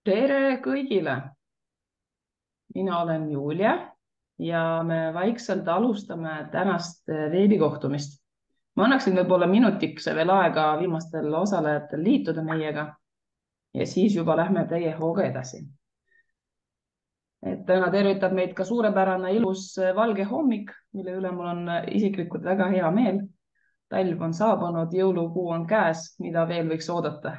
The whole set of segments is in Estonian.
Tere kõigile! Mina olen Julia ja me vaikselt alustame tänast veebikohtumist. Ma annaksin võib-olla minutikese veel aega viimastel osalejatel liituda meiega ja siis juba lähme täie hooga edasi. Täna tervitab meid ka suurepärane ilus valge hommik, mille üle mul on isiklikult väga hea meel. Talv on saabunud, jõulukuu on käes, mida veel võiks oodata.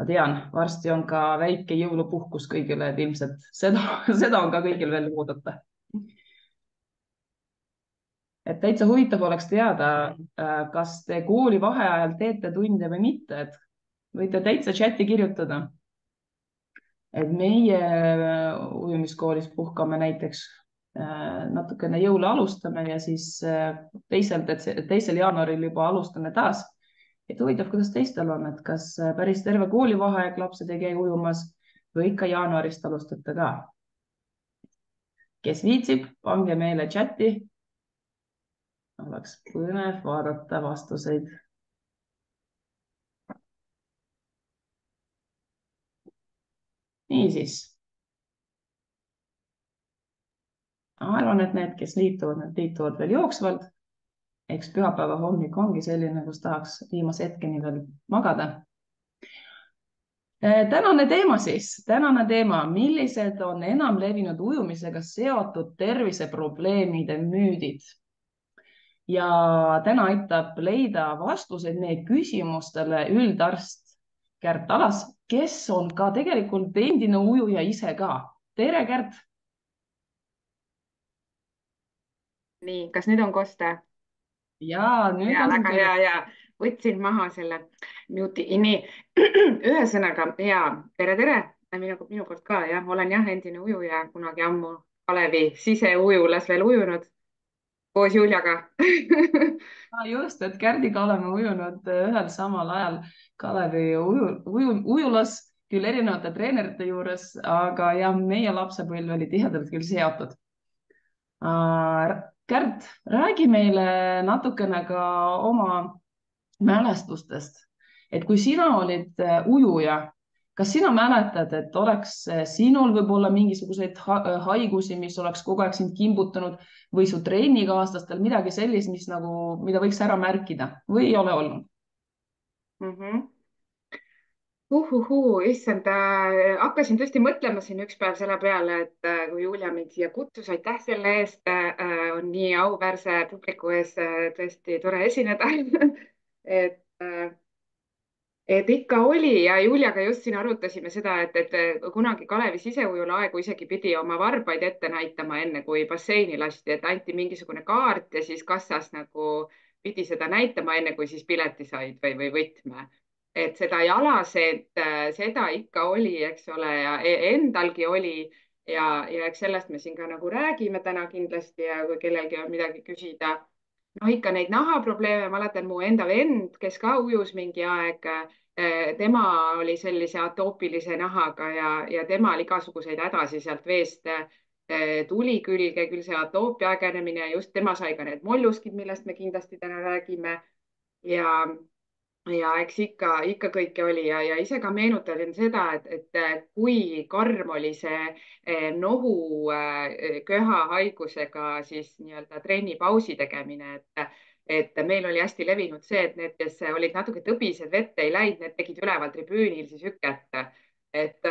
Ma tean, varsti on ka väike jõulupuhkus kõigile, et ilmselt seda on ka kõigil veel oodata. Täitsa huvitav oleks teada, kas te kooli vaheajal teete tunde või mitte, et võite täitsa chati kirjutada. Meie ujumiskoolis puhkame näiteks natukene jõule alustame ja siis 2. jaanuaril juba alustame taas. Huvitav, kuidas teistel on, et kas päris terve koolivaheaeg lapsed ei käi ujumas või ikka jaanuarist alustate ka. Kes viitsib, pange meile chati. Oleks põnev vaadata vastuseid. Niisiis. Arvan, et need, kes liituvad veel jooksvalt. Eks pühapäeva hommik ongi selline, kus tahaks viimase hetkeni veel magada. Tänane teema, millised on enam levinud ujumisega seotud terviseprobleemide müüdid. Ja täna aitab leida vastuseid meie küsimustele üldarst Kärt Alas, kes on ka tegelikult endine ujuja ise ka. Tere, Kärt! Nii, kas nüüd on kosta? Ja, nüüd Ja on väga tere. hea ja võtsin maha selle mute'i. Nii, ühesõnaga, tere, minu poolt ka, olen endine ujuja, kunagi ammu Kalevi siseujulas veel ujunud koos Juliaga. Just, et Kärdiga oleme ujunud ühel samal ajal Kalevi ujulas, küll erinevate treenerite juures, aga meie lapsepõlv oli tihedalt küll seotud. Kärt, räägi meile natukene ka oma mälestustest, et kui sina olid ujuja, kas sina mäletad, et oleks sinul võib-olla mingisuguseid haigusi, mis oleks kogu aeg sind kimbutanud või su trennikaaslastel midagi sellist, mida võiks ära märkida või ei ole olnud? Mhm. Issand, hakkasin tõesti mõtlema siin üks päev selle peale, et kui Julia mind siia kutsus, aitäh selle eest, on nii auväärse publiku ees tõesti tore esineda. et, et ikka oli ja Juliaga just siin arutasime seda, et kunagi Kalevi siseujula aegu isegi pidi oma varbaid ette näitama, enne kui basseini lasti, et anti mingisugune kaart ja siis kassas nagu pidi seda näitama, enne kui siis pileti said või võtme. Et seda jalaseed, seda ikka oli, eks ole, ja endalgi oli ja eks sellest me siin ka nagu räägime täna kindlasti ja kui kellelgi on midagi küsida. No ikka neid nahaprobleeme, mäletan mu enda vend, kes ka ujus mingi aeg, tema oli sellise atoopilise nahaga ja temal igasuguseid hädasi sealt veest tuli külge, küll see atoopia ägenemine ja just tema sai ka need molluskid, millest me kindlasti täna räägime. ja ja eks ikka kõike oli ja ise ka meenutasin seda, et kui karm oli see nohu köhahaigusega siis nii-öelda trennipausi tegemine, et meil oli hästi levinud see, et need, kes olid natuke tõbised, vette ei läinud, need tegid üleval tribüünil siis hüket. et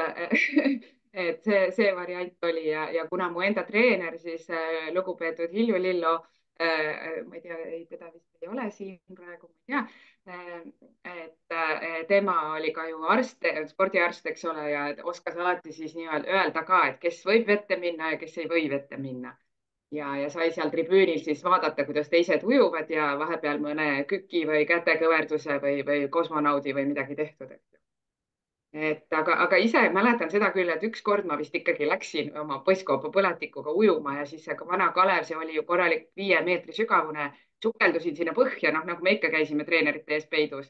et see variant oli ja kuna mu enda treener siis lugupeetud Hilju Lillo, ma ei tea, teda vist ei ole siin praegu, ma ei tea, tema oli ka ju arst, spordiarst, eks ole, ja oskas alati siis nii-öelda öelda ka, et kes võib vette minna ja kes ei või vette minna. Ja sai seal tribüünil siis vaadata, kuidas teised ujuvad ja vahepeal mõne küki või kätekõverduse või kosmonaudi või midagi tehtud. Aga ise mäletan seda küll, et ükskord ma vist ikkagi läksin oma põsskoopa põletikuga ujuma ja siis see vana Kalev, see oli ju korralik 5 meetri sügavune, sukeldusin sinna põhja, noh nagu me ikka käisime treenerite ees peidus.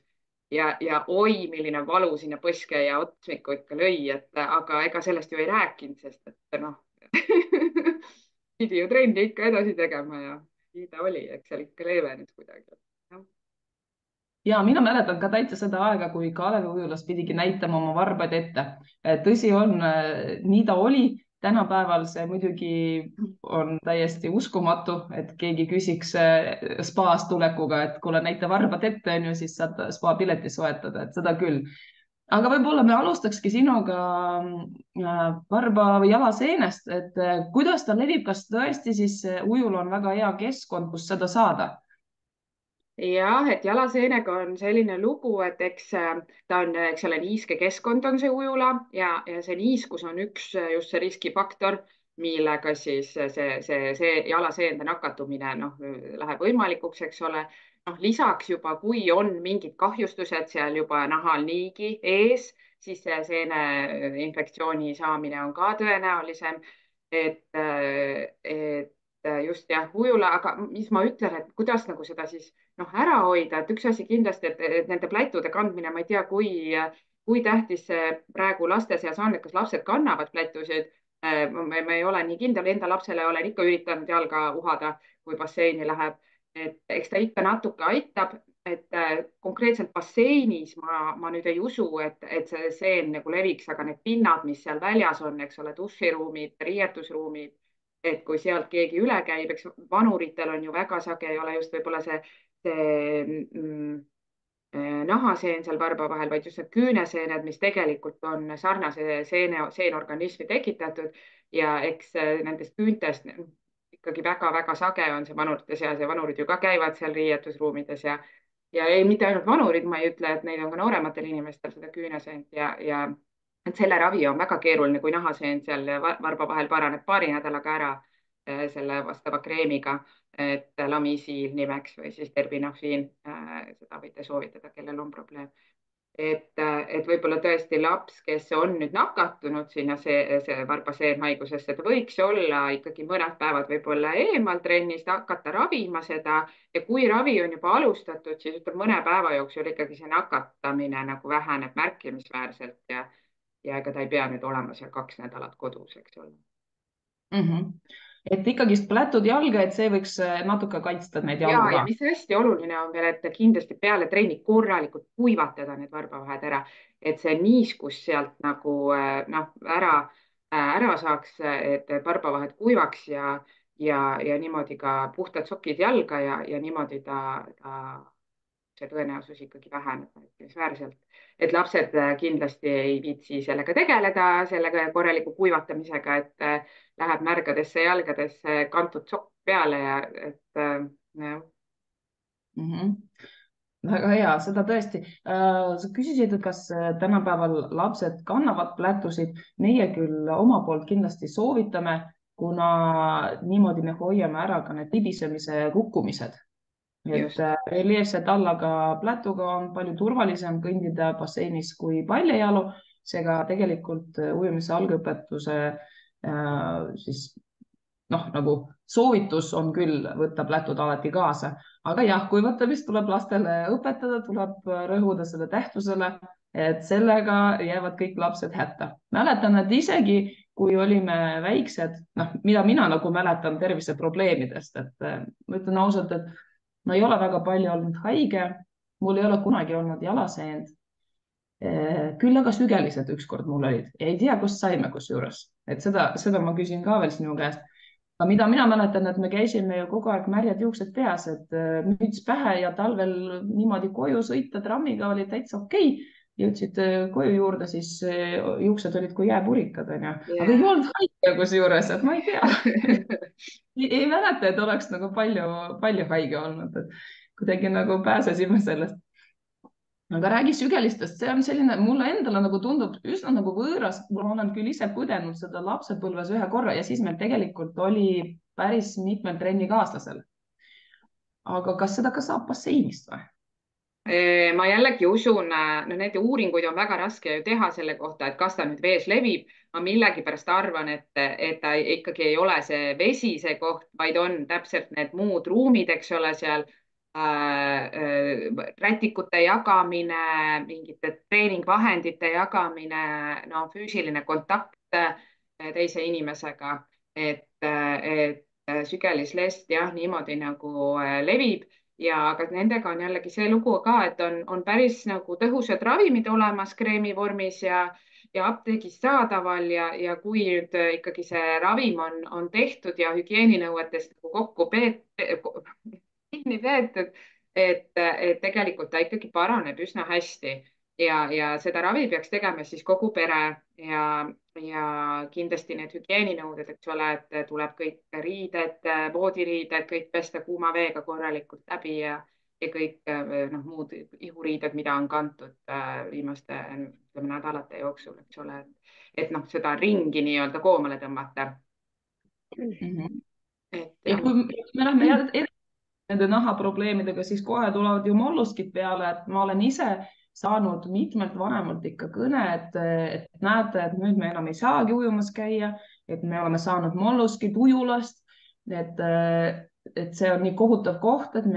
Ja oi, milline valu sinna põske ja otsmikku ikka lõi, aga ega sellest ju ei rääkinud, sest et noh pidi ju trenni ikka edasi tegema ja nii ta oli, eks seal ikka leevenes kuidagi. ja mina mäletan ka täitsa seda aega, kui Kalevi ujulas pidigi näitama oma varbaid ette. Tõsi on, nii ta oli. Tänapäeval see muidugi on täiesti uskumatu, et keegi küsiks spaast tulekuga, et kuule, näita varbad ette, on ju, siis saad spa pileti soetada, et seda küll. Aga võib-olla me alustakski sinuga varba või jalaseenest, et kuidas ta levib, kas tõesti siis ujul on väga hea keskkond, kus seda saada? jah, et jalaseenega on selline lugu, et eks ta on, eks ole, niiske keskkond on see ujula ja see niiskus on üks just see riskifaktor, millega siis see jalaseende nakatumine läheb võimalikuks, eks ole. Lisaks juba, kui on mingid kahjustused seal juba nahal niigi ees, siis see seene infektsiooni saamine on ka tõenäolisem. Et just jah, ujula, aga mis ma ütlen, et kuidas nagu seda siis ära hoida, et üks asi kindlasti, et nende plätude kandmine, ma ei tea, kui tähtis see praegu laste seas on, et kas lapsed kannavad plätusid. Ma ei ole nii kindel, enda lapsele olen ikka üritanud jalga uhada, kui basseini läheb. Et eks ta ikka natuke aitab, et konkreetselt basseinis ma nüüd ei usu, et see seen nagu leviks, aga need pinnad, mis seal väljas on, eks ole, duširuumid, riietusruumid, et kui sealt keegi üle käib, eks vanuritel on ju väga sage, ei ole just võib-olla see nahaseen seal varba vahel, vaid just need küüneseened, mis tegelikult on sarnase seenorganismi tekitatud ja eks nendest küüntest ikkagi väga-väga sage on see vanurite seas ja vanurid ju ka käivad seal riietusruumides ja ei, mitte ainult vanurid, ma ei ütle, et neid on ka noorematel inimestel seda küüneseent ja et selle ravi on väga keeruline, kui nahaseen seal varba vahel paraneb paari nädalaga ära selle vastava kreemiga, et Lamisil nimeks või siis terbinafin, seda võite soovitada, kellel on probleem. Et võib-olla tõesti laps, kes on nüüd nakatunud sinna see varbaseenhaigusesse, ta võiks olla ikkagi mõned päevad võib-olla eemal trennist, hakata ravima seda ja kui ravi on juba alustatud, siis ütleb mõne päeva jooksul ikkagi see nakatamine nagu väheneb märkimisväärselt ja ega ta ei pea nüüd olema seal 2 nädalat kodus, eks ole. Mm -hmm. Et ikkagist plätud jalga, et see võiks natuke kaitsta neid ja, jalgu ja ka. mis hästi oluline on veel, et kindlasti peale trenni korralikult kuivatada need varbavahed ära, et see niiskus sealt nagu ära saaks, et varbavahed kuivaks ja niimoodi ka puhtad sokid jalga ja niimoodi see tõenäosus ikkagi väheneb märkimisväärselt. Et lapsed kindlasti ei viitsi sellega tegeleda, sellega korraliku kuivatamisega, et läheb märgadesse jalgadesse kantud sokk peale ja et jah. Mm -hmm. Väga hea, seda tõesti. Sa küsisid, et kas tänapäeval lapsed kannavad plätusid. Meie küll oma poolt kindlasti soovitame, kuna niimoodi me hoiame ära ka need libisemise kukkumised. Et Just. reljeefse tallaga plätuga on palju turvalisem kõndida basseinis kui paljajalu. Seega tegelikult ujumise algõpetuse siis nagu soovitus on küll võtta plätud alati kaasa, aga jah, kuivatamist tuleb lastele õpetada, tuleb rõhuda selle tähtsusele, et sellega jäävad kõik lapsed hätta. Mäletan, et isegi kui olime väiksed, mida mina nagu mäletan terviseprobleemidest, et ma ütlen ausalt, et ma ei ole väga palju olnud haige, mul ei ole kunagi olnud jalaseend. Küll aga sügelised ükskord mul olid ja ei tea, kust saime kusjuures, et seda ma küsin ka veel sinu käest. Aga mida mina mäletan, et me käisime ju kogu aeg märjad juuksed peas, et müts pähe ja talvel niimoodi koju sõita trammiga oli täitsa okei. Jõudsid koju juurde, siis juuksed olid kui jääpurikad, onju. Aga ei Yeah. olnud haige kusjuures, et ma ei tea. ei mäleta, et oleks nagu palju haige olnud, et kuidagi nagu pääsesime sellest. Aga räägi sügelistest, see on selline, mulle endale nagu tundub üsna nagu võõras. Ma olen küll ise põdenud seda lapsepõlves ühe korra ja siis meil tegelikult oli päris mitmel trennikaaslasel. Aga kas seda ka saab basseinist või? Ma jällegi usun, no neid uuringuid on väga raske ju teha selle kohta, et kas ta nüüd vees levib. Ma millegipärast arvan, et ta ikkagi ei ole see vesi see koht, vaid on täpselt need muud ruumid, eks ole, seal rätikute jagamine, mingite treeningvahendite jagamine, no füüsiline kontakt teise inimesega, et sügelislest jah, niimoodi nagu levib ja aga nendega on jällegi see lugu ka, et on päris nagu tõhusad ravimid olemas kreemi vormis ja apteegis saadaval ja kui nüüd ikkagi see ravim on tehtud ja hügieeninõuetest nagu kinni peetud, et tegelikult ta ikkagi paraneb üsna hästi ja seda ravi peaks tegema siis kogu pere ja kindlasti need hügieeninõuded, eks ole, et tuleb kõik riided, voodiriided, kõik pesta kuuma veega korralikult läbi ja kõik noh, muud ihuriided, mida on kantud viimaste ütleme, nädalate jooksul, eks ole, et noh, seda ringi nii-öelda koomale tõmmata. Et ja jah. kui me lähme nende nahaprobleemidega, siis kohe tulevad ju molluskid peale, et ma olen ise saanud mitmelt vanemalt ikka kõne, et näete, et nüüd me enam ei saagi ujumas käia, et me oleme saanud molluskid ujulast, et see on nii kohutav koht, et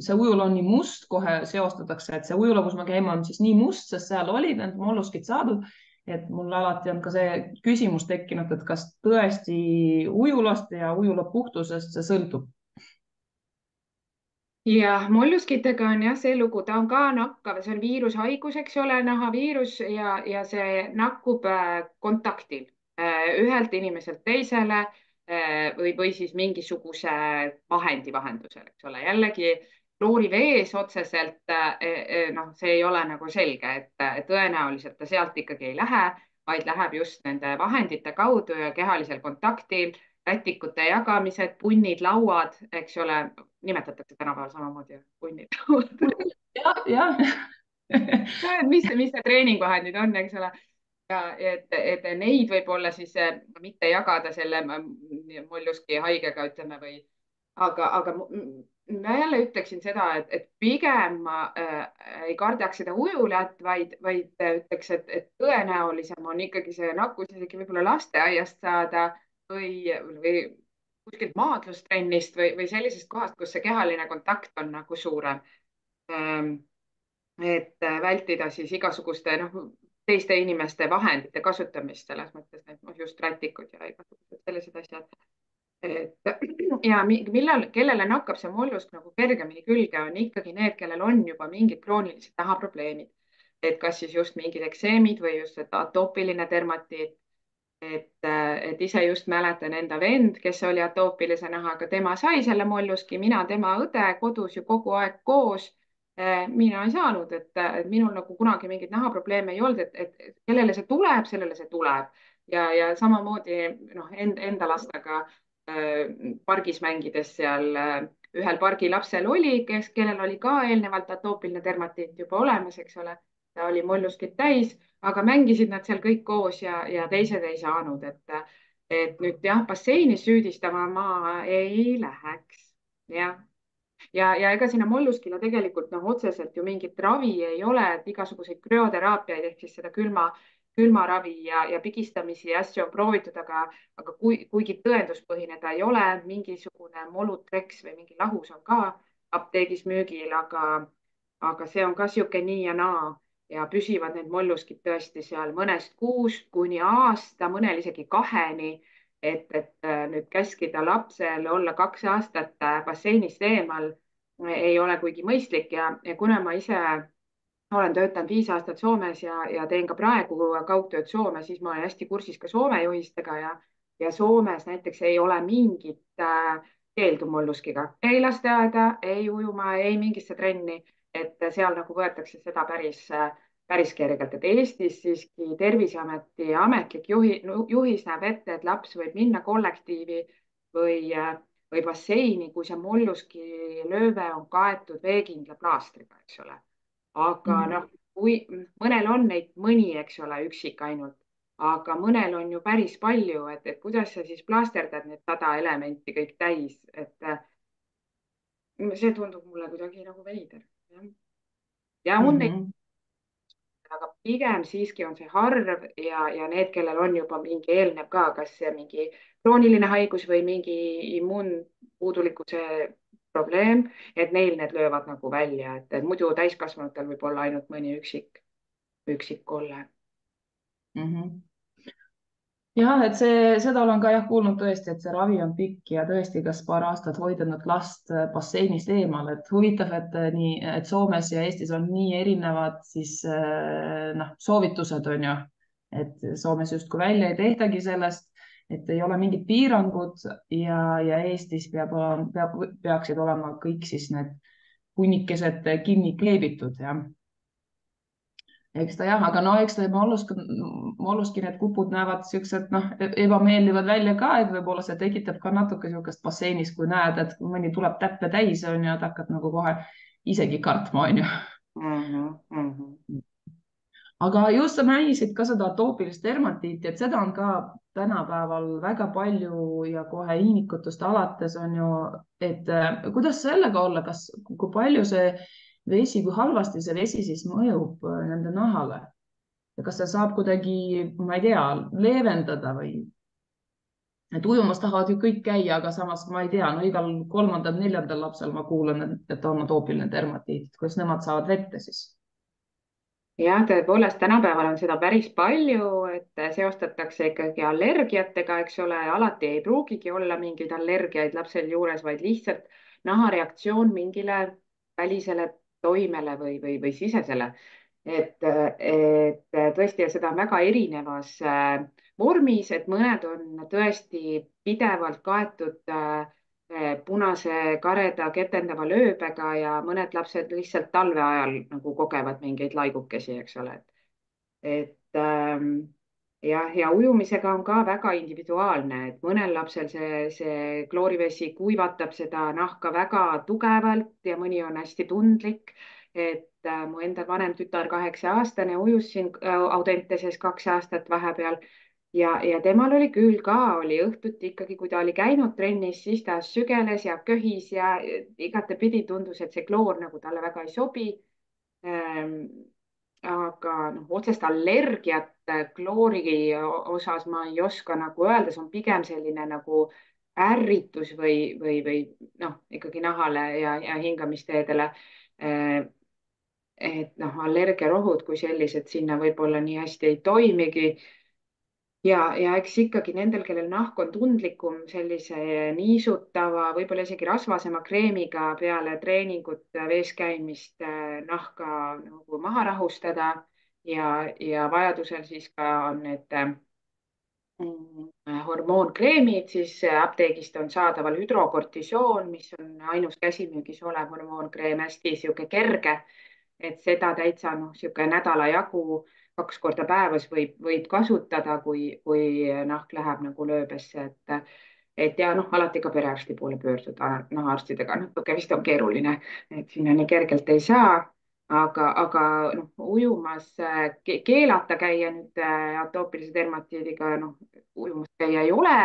see ujula on nii must, kohe seostatakse, et see ujula, kus me käime, on siis nii must, sest seal olid need molluskid saadud. Et mul alati on ka see küsimus tekkinud, et kas tõesti ujulast ja ujula puhtusest see sõltub. Ja molluskitega on jah see lugu, ta on ka nakkav, see on viirushaigus, eks ole, nahaviirus ja see nakkub kontaktil ühelt inimeselt teisele või siis mingisuguse vahendi vahendusel, eks ole. Jällegi kloorivees otseselt noh, see ei ole nagu selge, et tõenäoliselt ta sealt ikkagi ei lähe, vaid läheb just nende vahendite kaudu ja kehalisel kontaktil, rätikute jagamised, punnid, lauad, eks ole, nimetatakse tänapäeval samamoodi punnid, lauad. jah. mis need treeningvahendid on, eks ole. Ja et neid võib-olla siis mitte jagada selle molluski haigega, ütleme, või aga ma jälle ütleksin seda, et pigem ma ei kardaks seda ujulat, vaid ütleks, et tõenäolisem on ikkagi see nakkus isegi võib-olla lasteaiast saada või kuskilt maadlustrennist või sellisest kohast, kus see kehaline kontakt on nagu suurem. Et vältida siis igasuguste teiste inimeste vahendite kasutamist selles mõttes, et just rätikud ja igasugused sellised asjad. Ja kellele nakkab see mollusk nagu kergemini külge, on ikkagi need, kellel on juba mingid kroonilised nahaprobleemid. Et kas siis just mingid ekseemid või just atoopiline dermatiit. Et ise just mäletan enda vend, kes oli atoopilise nahaga, tema sai selle molluski, mina, tema õde kodus ju kogu aeg koos. Mina ei saanud, et minul nagu kunagi mingeid nahaprobleeme ei olnud, et kellele see tuleb, sellele see tuleb. Ja samamoodi enda lastega pargis mängides seal ühel pargilapsel oli, kellel oli ka eelnevalt atoopiline dermatiit juba olemas, eks ole. Ta oli molluskid täis, aga mängisid nad seal kõik koos ja teised ei saanud, et nüüd jah, basseinis süüdistama ma ei läheks. Ja ega sinna molluskile tegelikult otseselt ju mingit ravi ei ole, et igasuguseid krüoteraapiaid ehk siis seda külmaravi ja pigistamisi ja asju on proovitud, aga kuigi tõenduspõhine ta ei ole, mingisugune Molutreks või mingi lahus on ka apteegis müügil, aga see on ka sihuke nii ja naa ja püsivad need molluskid tõesti seal mõnest kuust kuni aasta, mõnel isegi 2-ni. Et nüüd käskida lapsel olla 2 aastat basseinist eemal ei ole kuigi mõistlik ja kuna ma ise olen töötanud 5 aastat Soomes ja teen ka praegu kaugtööd Soomes, siis ma olen hästi kursis ka Soome juhistega ja Soomes näiteks ei ole mingit keeldu molluskiga, ei lasteaeda, ei ujuma, ei mingisse trenni, et seal nagu võetakse seda päris kergelt, et Eestis siiski Terviseameti ametlik juhis näeb ette, et laps võib minna kollektiivi või basseini, kui see molluski lööve on kaetud veekindla plaastriga, eks ole. Aga kui mõnel on neid mõni, eks ole, üksik ainult, aga mõnel on ju päris palju, et kuidas sa siis plaasterdad need 100 elementi kõik täis, et see tundub mulle kuidagi nagu veider. Ja on neid, aga pigem siiski on see harv ja need, kellel on juba mingi eelnev ka, kas mingi krooniline haigus või mingi immuunpuudulikkuse probleem, et neil need löövad nagu välja, et muidu täiskasvanutel võib olla ainult mõni üksik kolle. jah, et seda olen ka jah kuulnud tõesti, et see ravi on pikk ja tõesti, kas paar aastat hoidnud last basseinist eemal, et huvitav, et nii, et Soomes ja Eestis on nii erinevad siis noh, soovitused on ju, et Soomes justkui välja ei tehtagi sellest, et ei ole mingid piirangud ja Eestis peaksid olema kõik siis need hunnikesed kinni kleebitud ja eks ta jah, aga no eks ta molluski need kupud näevad siuksed noh, ebameeldivad välja ka, et võib-olla see tekitab ka natuke niisugust basseinis, kui näed, et kui mõni tuleb täppe täis on ju, et hakkad nagu kohe isegi kartma on ju. Mm -hmm. aga just sa mainisid ka seda atoopilist dermatiiti, et seda on ka tänapäeval väga palju ja kohe iinikutest alates on ju, et kuidas sellega olla, kas, kui palju see vesi, kui halvasti see vesi siis mõjub nende nahale? ja kas see saab kuidagi, ma ei tea, leevendada või? et ujumas tahavad ju kõik käia, aga samas ma ei tea, no igal kolmandal-neljandal lapsel ma kuulen, et on atoopiline dermatiit, kuidas nemad saavad vette siis? jah, tõepoolest, tänapäeval on seda päris palju, et seostatakse ikkagi allergiatega, eks ole, alati ei pruugigi olla mingeid allergiaid lapsel juures, vaid lihtsalt nahareaktsioon mingile välisele toimele või sisesele. et tõesti, ja seda on väga erinevas vormis, et mõned on tõesti pidevalt kaetud punase kareda ketendava lööbega ja mõned lapsed lihtsalt talve ajal nagu kogevad mingeid laigukesi, eks ole. Jah, ja ujumisega on ka väga individuaalne, et mõnel lapsel see kloorivesi kuivatab seda nahka väga tugevalt ja mõni on hästi tundlik. Mu enda vanem tütar, 8-aastane, ujus siin Audenteses 2 aastat vahepeal ja temal oli küll ka, oli õhtuti ikkagi, kui ta oli käinud trennis, siis ta sügeles ja köhis ja igatepidi tundus, et see kloor nagu talle väga ei sobi. aga noh, otsest allergiat kloori osas ma ei oska nagu öelda, see on pigem selline nagu ärritus või noh, ikkagi nahale ja hingamisteedele. et noh, allergiarohud kui sellised sinna võib-olla nii hästi ei toimigi ja eks ikkagi nendel, kellel nahk on tundlikum, sellise niisutava, võib-olla isegi rasvasema kreemiga peale treeningut, vees käimist nahka nagu maha rahustada ja vajadusel siis ka on need hormoonkreemid, siis apteegist on saadaval hüdrokortisoon, mis on ainus käsimüügis olev hormoonkreem, hästi sihuke kerge, et seda täitsa noh, sihuke nädala jagu 2 korda päevas võid kasutada, kui nahk läheb nagu lööbesse, et ja noh, alati ka perearsti poole pöörduda, nahaarstidega natuke vist on keeruline, et sinna nii kergelt ei saa aga noh, ujumas keelata käia nüüd atoopilise dermatiidiga, noh, ujumas käia ei ole,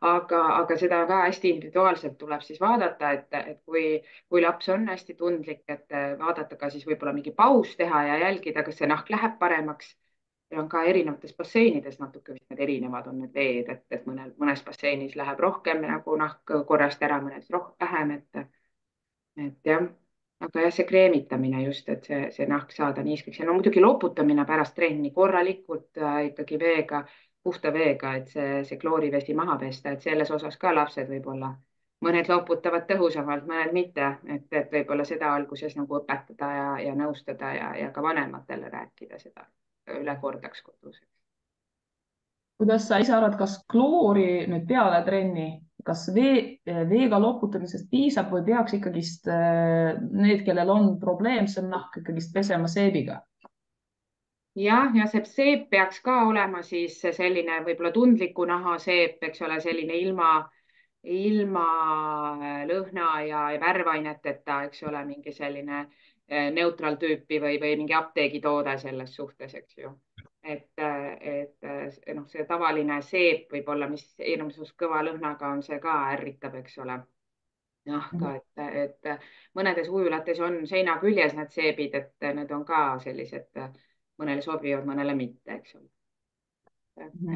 aga seda ka hästi individuaalselt tuleb siis vaadata, et kui laps on hästi tundlik, et vaadata ka siis võib-olla mingi paus teha ja jälgida, kas see nahk läheb paremaks. ja on ka erinevates basseinides natuke vist need erinevad on need veed, et mõnes basseinis läheb rohkem nagu nahk korrast ära, mõnes vähem, et jah, aga jah, see kreemitamine just, et see nahk saada niiskeks ja no muidugi loputamine pärast trenni korralikult ikkagi veega, puhta veega, et see kloorivesi maha pesta, et selles osas ka lapsed võib-olla, mõned loputavad tõhusamalt, mõned mitte, et võib-olla seda alguses nagu õpetada ja nõustada ja ka vanematele rääkida seda, üle kordaks kodus. kuidas sa ise arvad, kas kloori nüüd peale trenni, kas veega loputamisest piisab või peaks ikkagist need, kellel on probleemsem nahk, ikkagist pesema seebiga? ja see seep peaks ka olema siis selline võib-olla tundliku naha seep, eks ole, selline ilma lõhna ja värvaineteta, eks ole, mingi selline neutraaltüüpi või mingi apteegitoode selles suhtes, eks ju. et noh, see tavaline seep võib-olla, mis hirmsus kõva lõhnaga on, see ka ärritab, eks ole, nahka, et mõnedes ujulates on seina küljes need seebid, et need on ka sellised, mõnele sobivad, mõnele mitte, eks ole.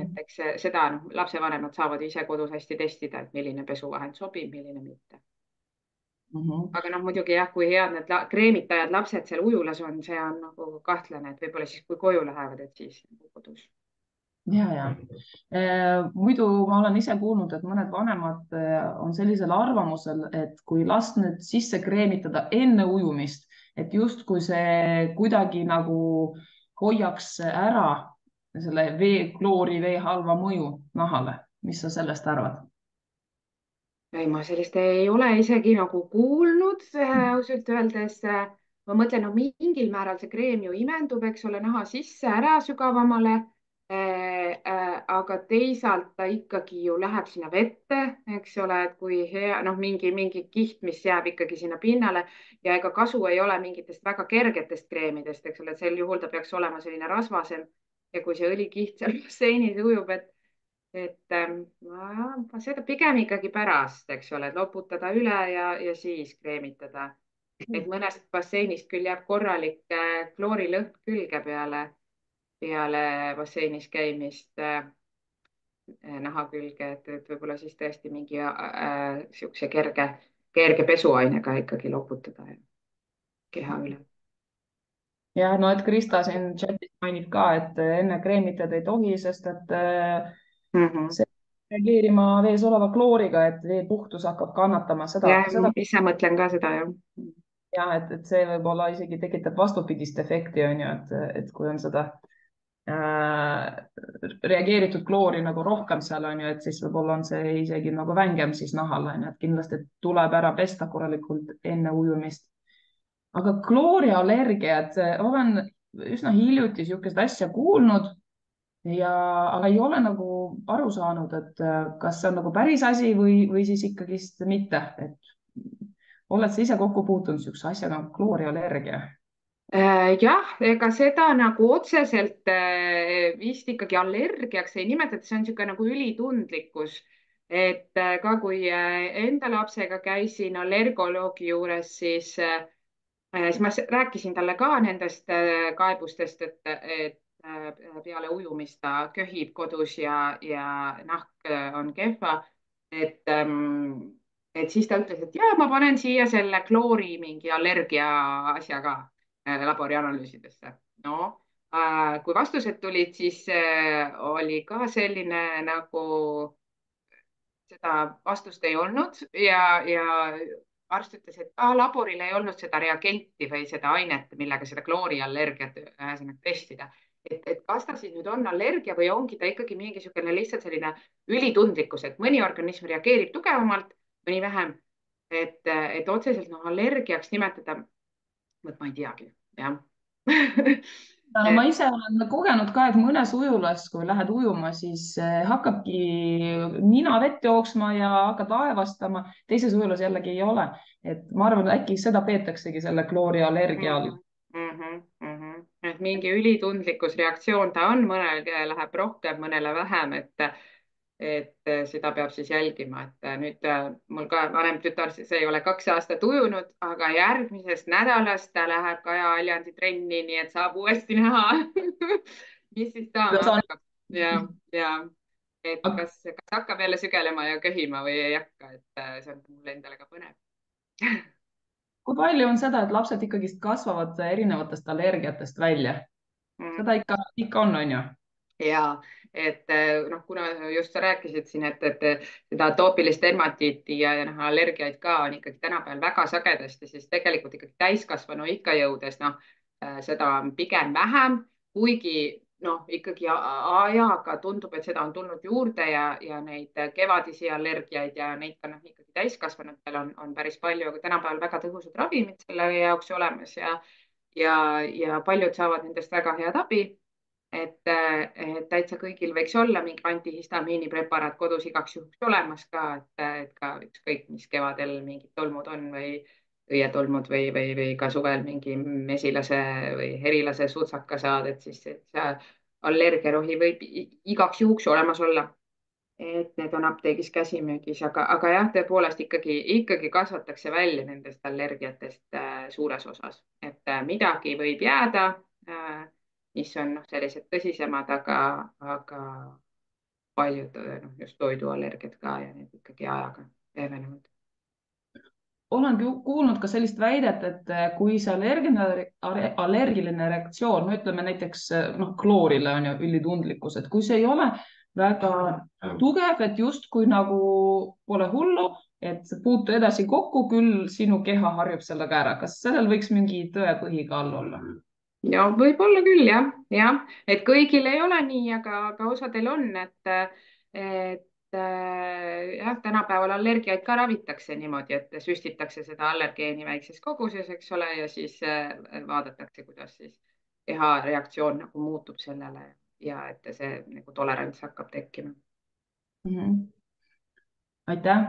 et eks seda noh, lapsevanemad saavad ise kodus hästi testida, et milline pesuvahend sobib, milline mitte. aga noh, muidugi jah, kui head need kreemitajad lapsed seal ujulas on, see on nagu kahtlane, et võib-olla siis, kui koju lähevad, et siis nagu kodus. ja. Muidu ma olen ise kuulnud, et mõned vanemad on sellisel arvamusel, et kui last nüüd sisse kreemitada enne ujumist, et justkui see kuidagi nagu hoiaks ära selle vee, kloorivee halva mõju nahale. Mis sa sellest arvad? ei, ma sellist ei ole isegi nagu kuulnud ausalt öeldes. ma mõtlen, no mingil määral see kreem ju imendub, eks ole, naha sisse ära sügavamale. aga teisalt ta ikkagi ju läheb sinna vette, eks ole, et kui hea, noh, mingi kiht, mis jääb ikkagi sinna pinnale ja ega kasu ei ole mingitest väga kergetest kreemidest, eks ole, et sel juhul ta peaks olema selline rasvasem. ja kui see õlikiht seal basseinis ujub, ma seda pigem ikkagi pärast, eks ole, et loputada üle ja siis kreemitada. et mõnest basseinist küll jääb korralik kloorilõhn külge peale basseinis käimist naha külge, et võib-olla siis tõesti mingi siukse kerge pesuainega ikkagi loputada keha üle. ja no, et Krista siin chatis mainib ka, et enne kreemitada ei tohi, sest et Mm -hmm. see reageerima vees oleva klooriga, et vee puhtus hakkab kannatama ja seda ise mõtlen ka seda, jah. ja et see võib-olla isegi tekitab vastupidist efekti, on ju, et kui on seda äh, reageeritud kloori nagu rohkem seal on ju, et siis võib-olla on see isegi nagu vängem siis nahale, on ju, et kindlasti tuleb ära pesta korralikult enne ujumist. aga klooriallergiad, olen üsna hiljuti niisugust asja kuulnud aga ei ole nagu aru saanud, et kas see on nagu päris asi või siis ikkagist mitte, et oled sa ise kokku puutunud niisuguse asjaga nagu klooriallergia? Jah, ega seda nagu otseselt vist ikkagi allergiaks ei nimetata, see on niisugune nagu ülitundlikkus. et ka kui enda lapsega käisin allergoloogi juures, siis ma rääkisin talle ka nendest kaebustest, et peale ujumist ta köhib kodus ja nahk on kehva. et ähm, et siis ta ütles, et ja ma panen siia selle kloori mingi allergia asja ka laborianalüüsidesse. no kui vastused tulid, siis oli ka selline nagu seda vastust ei olnud ja arst ütles, et laboril ei olnud seda reagenti või seda ainet, millega seda klooriallergiat ühesõnaga testida. et kas ta siis nüüd on allergia või ongi ta ikkagi mingisugune lihtsalt selline ülitundlikkus, et mõni organism reageerib tugevamalt, mõni vähem. et otseselt noh, allergiaks nimetada, vot ma ei teagi, jah. no ma ise olen kogenud ka, et mõnes ujulas, kui lähed ujuma, siis hakkabki nina vett jooksma ja hakkad aevastama, teises ujulas jällegi ei ole. et ma arvan, et äkki seda peetaksegi selle klooriallergia all. et mingi ülitundlikkusreaktsioon ta on, mõnel läheb rohkem, mõnele vähem, et seda peab siis jälgima, et nüüd mul ka vanem tütar, see ei ole 2 aastat ujunud, aga järgmisest nädalast ta läheb Kaja Aljandi trenni, nii et saab uuesti näha mis siis saama hakkab. ja et kas hakkab jälle sügelema ja köhima või ei hakka, et see on mulle endale ka põnev kui palju on seda, et lapsed ikkagist kasvavad erinevatest allergiatest välja? seda ikka on ju? ja noh, kuna just sa rääkisid siin, et seda atoopilist dermatiiti ja noh, allergiaid ka on ikkagi tänapäeval väga sagedasti, siis tegelikult ikkagi täiskasvanu ikka jõudes, noh, seda on pigem vähem, kuigi noh, ikkagi ajaga tundub, et seda on tulnud juurde ja neid kevadisi allergiaid ja neid ka noh, ikkagi täiskasvanutel on päris palju, aga tänapäeval väga tõhusad ravimid selle jaoks olemas ja paljud saavad nendest väga head abi. et täitsa kõigil võiks olla mingi antihistamiini preparaat kodus igaks juhuks olemas ka, et ka ükskõik, mis kevadel mingid tolmud on või õietolmud või ka suvel mingi mesilase või herilase sutsaka saad, et siis see allergiarohi võib igaks juhuks olemas olla. et need on apteegis käsimüügis, aga jah, tõepoolest ikkagi kasvatakse välja nendest allergiatest suures osas, et midagi võib jääda mis on noh, sellised tõsisemad, aga paljud noh, just toiduallergiad ka ja need ikkagi ajaga leevenevad. olen kuulnud ka sellist väidet, et kui see allergiline reaktsioon, no ütleme näiteks noh, kloorile on ju ülitundlikkus, et kui see ei ole väga tugev, et justkui nagu pole hullu, et puutu edasi kokku, küll sinu keha harjub sellega ära. kas sellel võiks mingi tõepõhi ka all olla? ja võib-olla küll jah, et kõigil ei ole nii, aga osadel on, jah, tänapäeval allergiaid ka ravitakse niimoodi, et süstitakse seda allergeeni väikses koguses, eks ole, ja siis vaadatakse, kuidas siis keha reaktsioon nagu muutub sellele ja et see nagu tolerants hakkab tekkima. Aitäh.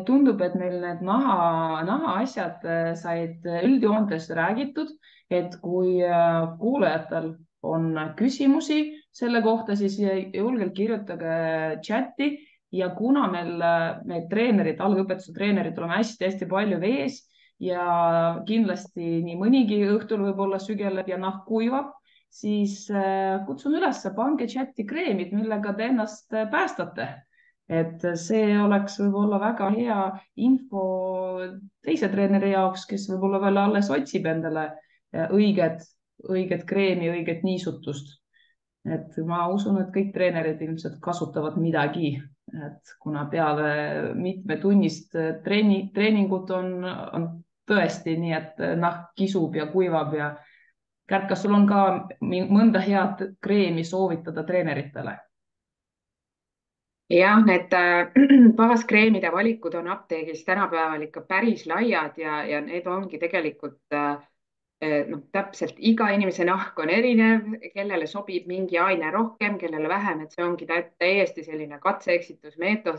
Tundub, et meil need nahaasjad said üldjoontes räägitud, et kui kuulajatel on küsimusi selle kohta, siis julgelt kirjutage chati ja kuna meil need treenerid, algõpetuse treenerid oleme hästi-hästi palju vees ja kindlasti nii mõnigi õhtul võib-olla sügeleb ja nahk kuivab, siis kutsun üles, pange chati kreemid, millega te ennast päästate. Et see oleks võib-olla väga hea info teise treeneri jaoks, kes võib-olla veel alles otsib endale õiget kreemi, õiget niisutust. Et ma usun, et kõik treenerid ilmselt kasutavad midagi, et kuna peale mitmetunnist treeningut on tõesti nii, et nahk kisub ja kuivab ja Kärt, kas sul on ka mõnda head kreemi soovitada treeneritele? jah, need baaskreemide valikud on apteegis tänapäeval ikka päris laiad ja need ongi tegelikult noh, täpselt iga inimese nahk on erinev, kellele sobib mingi aine rohkem, kellele vähem, et see ongi täiesti selline katse-eksitusmeetod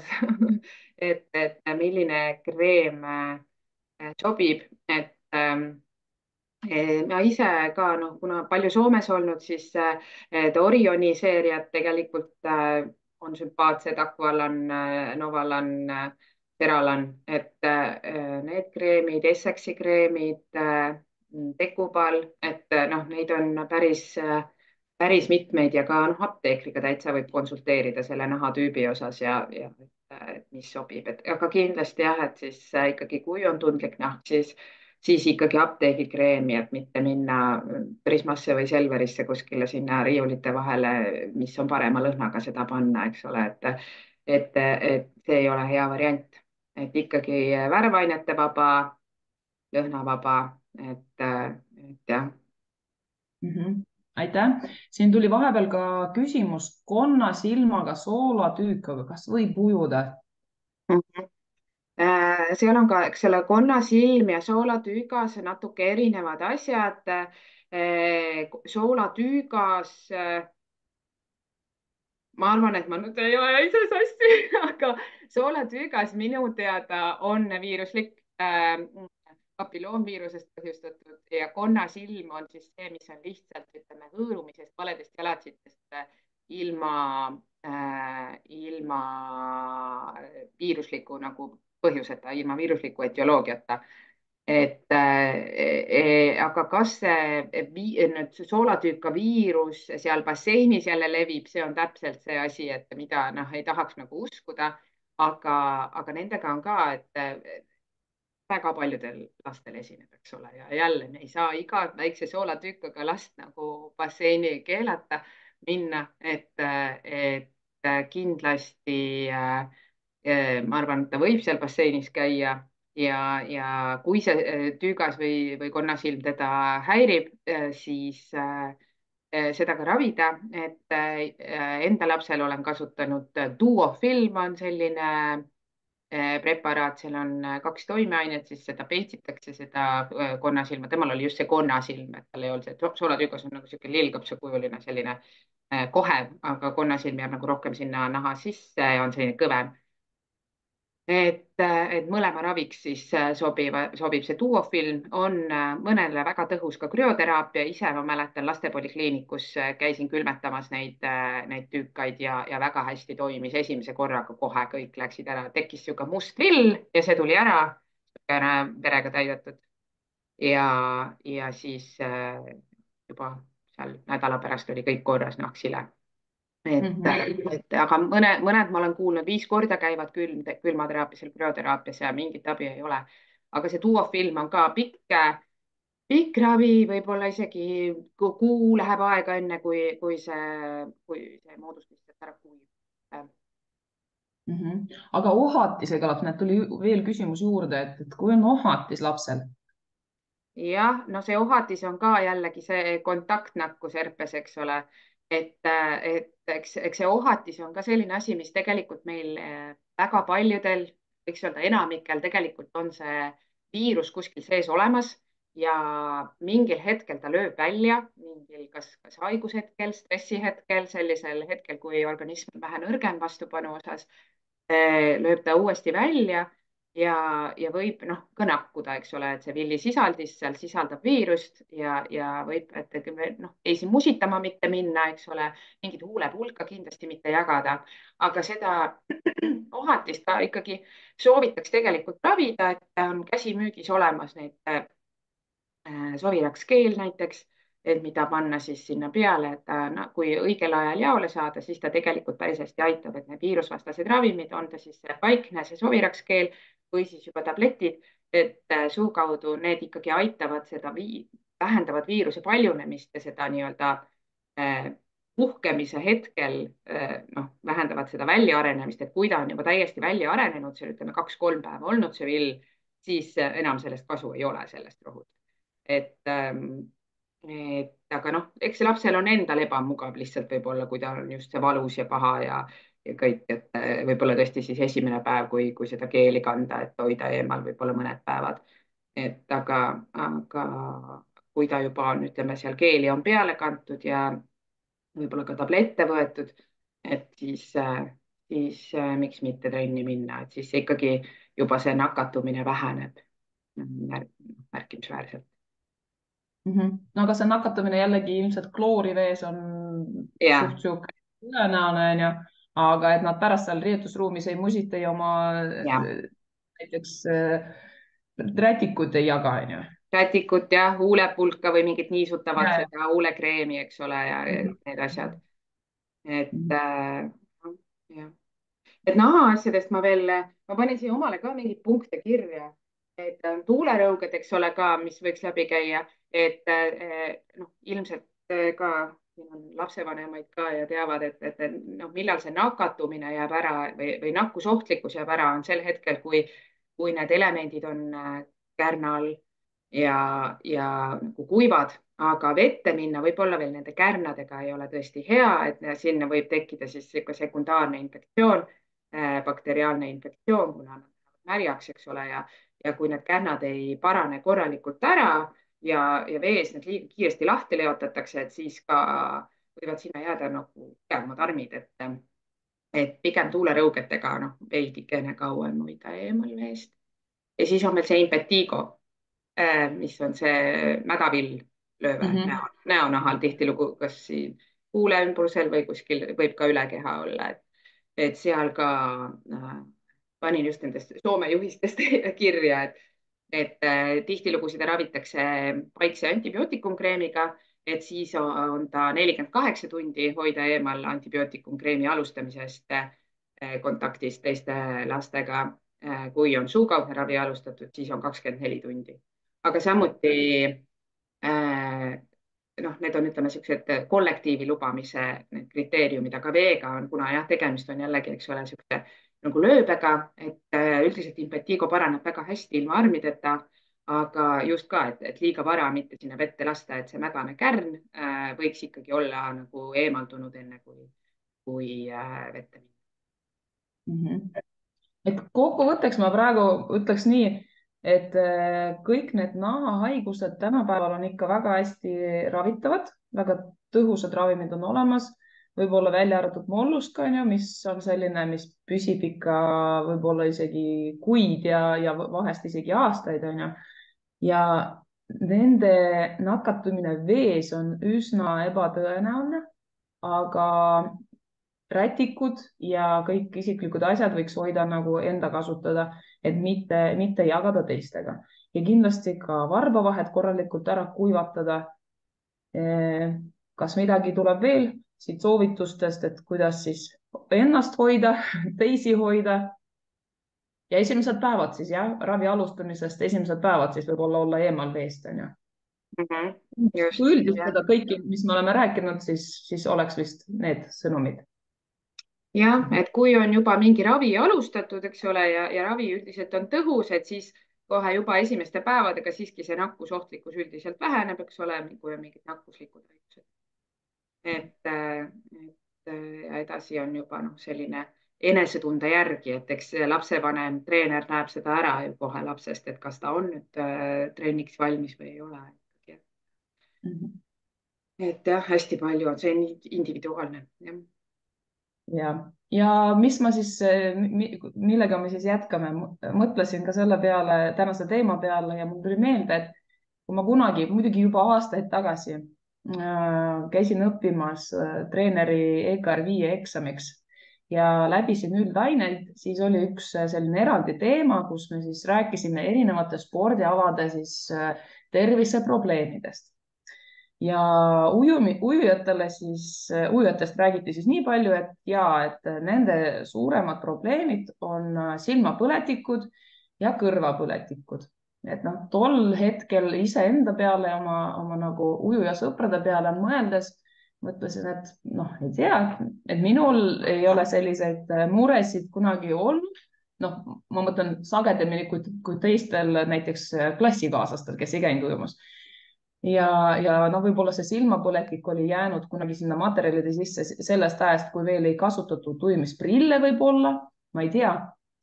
et milline kreem sobib, ma ise ka, noh, kuna palju Soomes olnud, siis Orioni seeriad tegelikult on sümpaatsed, Aqualan, Novalan, Ceralan, et need kreemid, Essexi kreemid, Decubal, et noh, neid on päris mitmeid ja ka noh, apteekriga täitsa võib konsulteerida selle nahatüübi osas ja et mis sobib, et aga kindlasti jah, et siis ikkagi, kui on tundlik nahk, siis ikkagi apteegikreemi, et mitte minna Prismasse või Selverisse kuskile sinna riiulite vahele, mis on parema lõhnaga seda panna, eks ole, et see ei ole hea variant, et ikkagi värvainete vaba, lõhnavaba, et jah. Aitäh. Siin tuli vahepeal ka küsimus konnasilmaga soolatüük, aga kas võib ujuda? Seal on ka, eks ole, konnasilm ja soolatüügas natuke erinevad asjad. Soolatüügas, ma arvan, et ma nüüd ei aja ise sassi, aga soolatüügas minu teada on viiruslik papilloomviirusest põhjustatud ja konnasilm on siis see, mis on lihtsalt, ütleme, hõõrumisest, valedest jalatsitest ilma viirusliku nagu põhjuseta, ilma viirusliku etioloogiata. Aga kas see soolatüüka viirus seal basseinis jälle levib, see on täpselt see asi, et mida noh, ei tahaks nagu uskuda, aga nendega on ka, et väga paljudel lastel esineb, eks ole, ja jälle me ei saa iga väikse soolatükaga last nagu basseini keelata minna, et kindlasti ma arvan, et ta võib seal basseinis käia ja kui see tüügas või konnasilm teda häirib, siis seda ka ravida, et enda lapsel olen kasutanud Duofilm on selline preparaat, seal on 2 toimeainet, siis seda peitsitakse, seda konnasilma, temal oli just see konnasilm, et tal ei olnud see soolatüügas on nagu sihuke lillkapsakujuline selline kohev, aga konnasilm jääb nagu rohkem sinna naha sisse ja on selline kõvem. Et mõlema raviks siis sobib see Duofilm, on mõnele väga tõhus ka krüoteraapia, ise ma mäletan lastepolikliinikus käisin külmetamas neid tüükaid ja väga hästi toimis esimese korraga, kohe kõik läksid ära, tekkis sihuke must lill ja see tuli ära, verega täidetud ja siis juba seal nädala pärast oli kõik korras, nahk sile. Aga mõned ma olen kuulnud 5 korda käivad külmateraapias, krüoteraapias ja mingit abi ei ole. aga see duofilm on ka pikk ravi, võib-olla isegi kuu läheb aega, enne kui see moodus lihtsalt ära kuivab. Aga ohatisega laps, näed, tuli veel küsimus juurde, et kui on ohatis lapsel? jah, no see ohatis on ka jällegi see kontaktnakkus herpes, eks ole. et eks see ohatis on ka selline asi, mis tegelikult meil väga paljudel, võiks öelda enamikel tegelikult on see viirus kuskil sees olemas ja mingil hetkel ta lööb välja, mingil kas haigushetkel, stressihetkel, sellisel hetkel, kui organism on vähe nõrgem vastupanu osas, lööb ta uuesti välja ja võib ka nakkuda, eks ole, et see villisisaldis seal sisaldab viirust ja võib, et ei siin musitama mitte minna, eks ole, mingit huulepulka kindlasti mitte jagada, aga seda ohatist ka ikkagi soovitaks tegelikult ravida, et on käsimüügis olemas neid soviraskeel näiteks, et mida panna siis sinna peale, et kui õigel ajal jaole saada, siis ta tegelikult päris hästi aitab, et need viirusvastased ravimid, on ta siis see paikne, see soviraskeel või siis juba tabletid, et suu kaudu need ikkagi aitavad vähendavad viiruse paljunemist ja seda nii-öelda puhkemise hetkel vähendavad seda väljaarenemist, et kui ta on juba täiesti välja arenenud, seal ütleme 2-3 päeva olnud see vill, siis enam sellest kasu ei ole, sellest rohust. Et aga eks see lapsel on endal ebamugav lihtsalt võib-olla, kui ta on just see valus ja paha ja kõik, et võib-olla tõesti siis esimene päev, kui seda keeli kanda, et hoida eemal võib-olla mõned päevad. Aga kui ta juba on, ütleme, seal keeli on peale kantud ja võib-olla ka tablette võetud, et siis miks mitte trenni minna, et siis ikkagi juba see nakatumine väheneb märkimisväärselt. No aga see nakatumine jällegi ilmselt kloorivees on ja, suht sihuke tõenäoline, onju, aga et nad pärast seal riietusruumis ei musita ja oma ja näiteks rätikut ei jaga, onju. rätikut ja huulepulka või mingit niisutavat Ja, seda huulekreemi, eks ole, ja ja. need asjad. et jah, et nahaasjadest ma panin siia omale ka mingeid punkte kirja, et tuulerõuged, eks ole, ka, mis võiks läbi käia, et ilmselt ka siin on lapsevanemaid ka ja teavad, et millal see nakatumine jääb ära või nakkusohtlikkus jääb ära, on sel hetkel, kui need elemendid on kärnal ja nagu kuivad, aga vette minna võib-olla veel nende kärnadega ei ole tõesti hea, et sinna võib tekkida siis sekundaarne infektsioon, bakteriaalne infektsioon, kuna nad lähevad märjaks, eks ole, ja kui need kärnad ei parane korralikult ära ja vees need liiga kiiresti lahti leotatakse, et siis ka võivad sinna jääda nagu tugevamad armid, et pigem tuulerõugetega veidikene kauem hoida eemal veest. ja siis on veel see impetigo, mis on see mädavill lööve näonahal tihtilugu, kas siin huule ümbrusel või kuskil võib ka üle keha olla, et seal ka panin just nendest Soome juhistest kirja, et tihtilugu seda ravitakse paikse antibiootikumkreemiga, et siis on ta 48 tundi hoida eemal antibiootikumkreemi alustamisest kontaktist teiste lastega. kui on suukaudne ravi alustatud, siis on 24 tundi. Aga samuti need on, ütleme, siuksed kollektiivi lubamise kriteeriumid, aga veega on, kuna jah, tegemist on jällegi, eks ole, siukse nagu lööbega, et üldiselt impetigo paraneb väga hästi ilma armideta, aga just ka, et liiga vara mitte sinna vette lasta, et see mädane kärn võiks ikkagi olla nagu eemaldunud enne, kui vette minna. Et kokkuvõtteks ma praegu ütleks nii, et kõik need nahahaigused tänapäeval on ikka väga hästi ravitavad, väga tõhusad ravimid on olemas, võib-olla välja arvatud mollusk, on ju, mis on selline, mis püsib ikka võib-olla isegi kuid ja vahest isegi aastaid, on ju. ja nende nakatumine vees on üsna ebatõenäoline, aga rätikud ja kõik isiklikud asjad võiks hoida nagu enda kasutada, et mitte jagada teistega. Ja kindlasti ka varbavahed korralikult ära kuivatada. Kas midagi tuleb veel siit soovitustest, et kuidas siis ennast hoida, teisi hoida? ja esimesed päevad siis jah, ravi alustamisest esimesed päevad siis võib-olla olla eemal veest, on ju. Mhm. Kui Just, jah. üldistada kõiki, mis me oleme rääkinud, siis oleks vist need sõnumid. Jah, et kui on juba mingi ravi alustatud, eks ole, ja ravi üldiselt on tõhus, et siis kohe juba esimeste päevadega siiski see nakkusohtlikkus üldiselt väheneb, eks ole, kui on mingid nakkuslikud haigused. Ja edasi on juba selline enesetunde järgi, et eks lapsevanem, treener näeb seda ära ju kohe lapsest, et kas ta on nüüd treeniks valmis või ei ole. Et jah, hästi palju on see individuaalne, jah. ja mis ma siis, millega me siis jätkame, mõtlesin ka selle peale, tänase teema peale ja mul tuli meelde, et kui ma kunagi, muidugi juba aastaid tagasi käisin õppimas treeneri EKR 5 eksamiks ja läbisin üldaineid, siis oli üks selline eraldi teema, kus me siis rääkisime erinevate spordialade siis terviseprobleemidest. Ja ujujatele siis, ujujatest räägiti siis nii palju, et nende suuremad probleemid on silmapõletikud ja kõrvapõletikud. Et noh, tol hetkel iseenda peale, oma nagu ujujasõprade peale mõeldes mõtlesin, et noh, ei tea, et minul ei ole selliseid muresid kunagi olnud. Noh, ma mõtlen sagedamini kui teistel näiteks klassikaaslastel, kes ei käinud ujumas ja no võib-olla see silmapõletik oli jäänud kunagi sinna materjalide sisse sellest ajast, kui veel ei kasutatud ujumisprille võib-olla, ma ei tea.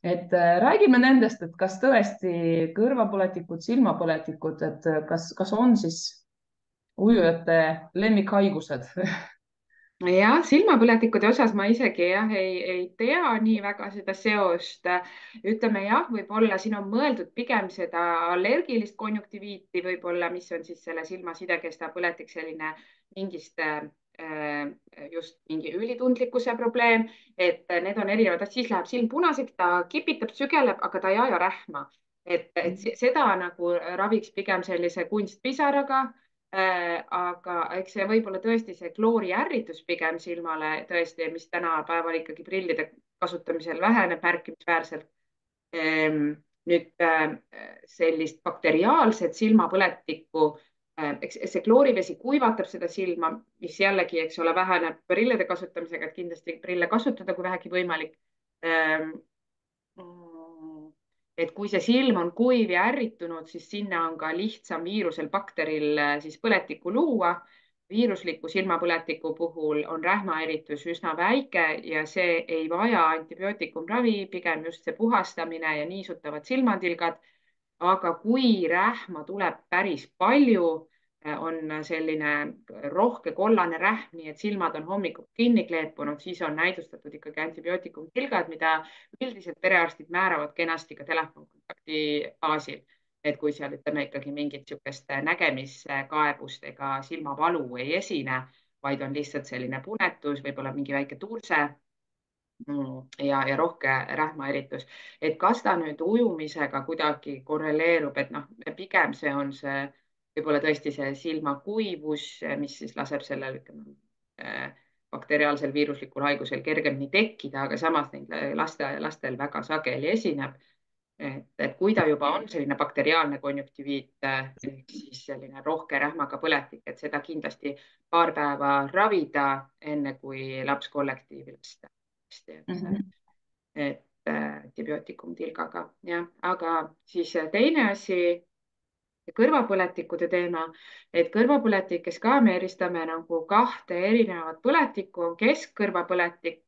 Et räägime nendest, et kas tõesti kõrvapõletikud, silmapõletikud, et kas on siis ujujate lemmikhaigused? Jah, silmapõletikute osas ma isegi jah, ei tea nii väga seda seost. Ütleme jah, võib-olla siin on mõeldud pigem seda allergilist konjunktiviiti võib-olla, mis on siis selle silma sidekesta põletik, selline mingist just mingi ülitundlikkuse probleem, et need on erinevad, siis läheb silm punaseks, ta kipitab, sügeleb, aga ta ei aja rähma. Et seda nagu raviks pigem sellise kunstpisaraga. Aga eks see võib-olla tõesti see klooriärritus pigem silmale tõesti, mis tänapäeval ikkagi prillide kasutamisel väheneb märkimisväärselt. Nüüd sellist bakteriaalset silmapõletikku, eks see kloorivesi kuivatab seda silma, mis jällegi, eks ole, väheneb prillide kasutamisega, et kindlasti prille kasutada, kui vähegi võimalik. Et kui see silm on kuiv ja ärritunud, siis sinna on ka lihtsam viirusel, bakteril siis põletikku luua. Viirusliku silmapõletiku puhul on rähmaeritus üsna väike ja see ei vaja antibiootikumravi, pigem just see puhastamine ja niisutavad silmatilgad. Aga kui rähma tuleb päris palju, on selline rohke kollane rähm, nii et silmad on hommikul kinni kleepunud, siis on näidustatud ikkagi antibiootikumtilgad, mida üldiselt perearstid määravad kenasti ka telefonkontakti baasil. Et kui seal ütleme ikkagi mingit niisugust nägemiskaebust ega silmavalu ei esine, vaid on lihtsalt selline punetus, võib-olla mingi väike turse ja rohke rähmaeritus. Et kas ta nüüd ujumisega kuidagi korreleerub, et noh, pigem see on see võib-olla tõesti see silmakuivus, mis siis laseb sellel bakteriaalsel viiruslikul haigusel kergemini tekkida, aga samas neil lastel väga sageli esineb. Et kui ta juba on selline bakteriaalne konjunktiviit, ehk siis selline rohke rähmaga põletik, et seda kindlasti paar päeva ravida, enne kui laps kollektiivi lasta. Et antibiootikumtilgaga, jah, aga siis teine asi, kõrvapõletikude teema, et kõrvapõletikes ka me eristame nagu kahte erinevat põletikku, on keskkõrvapõletik,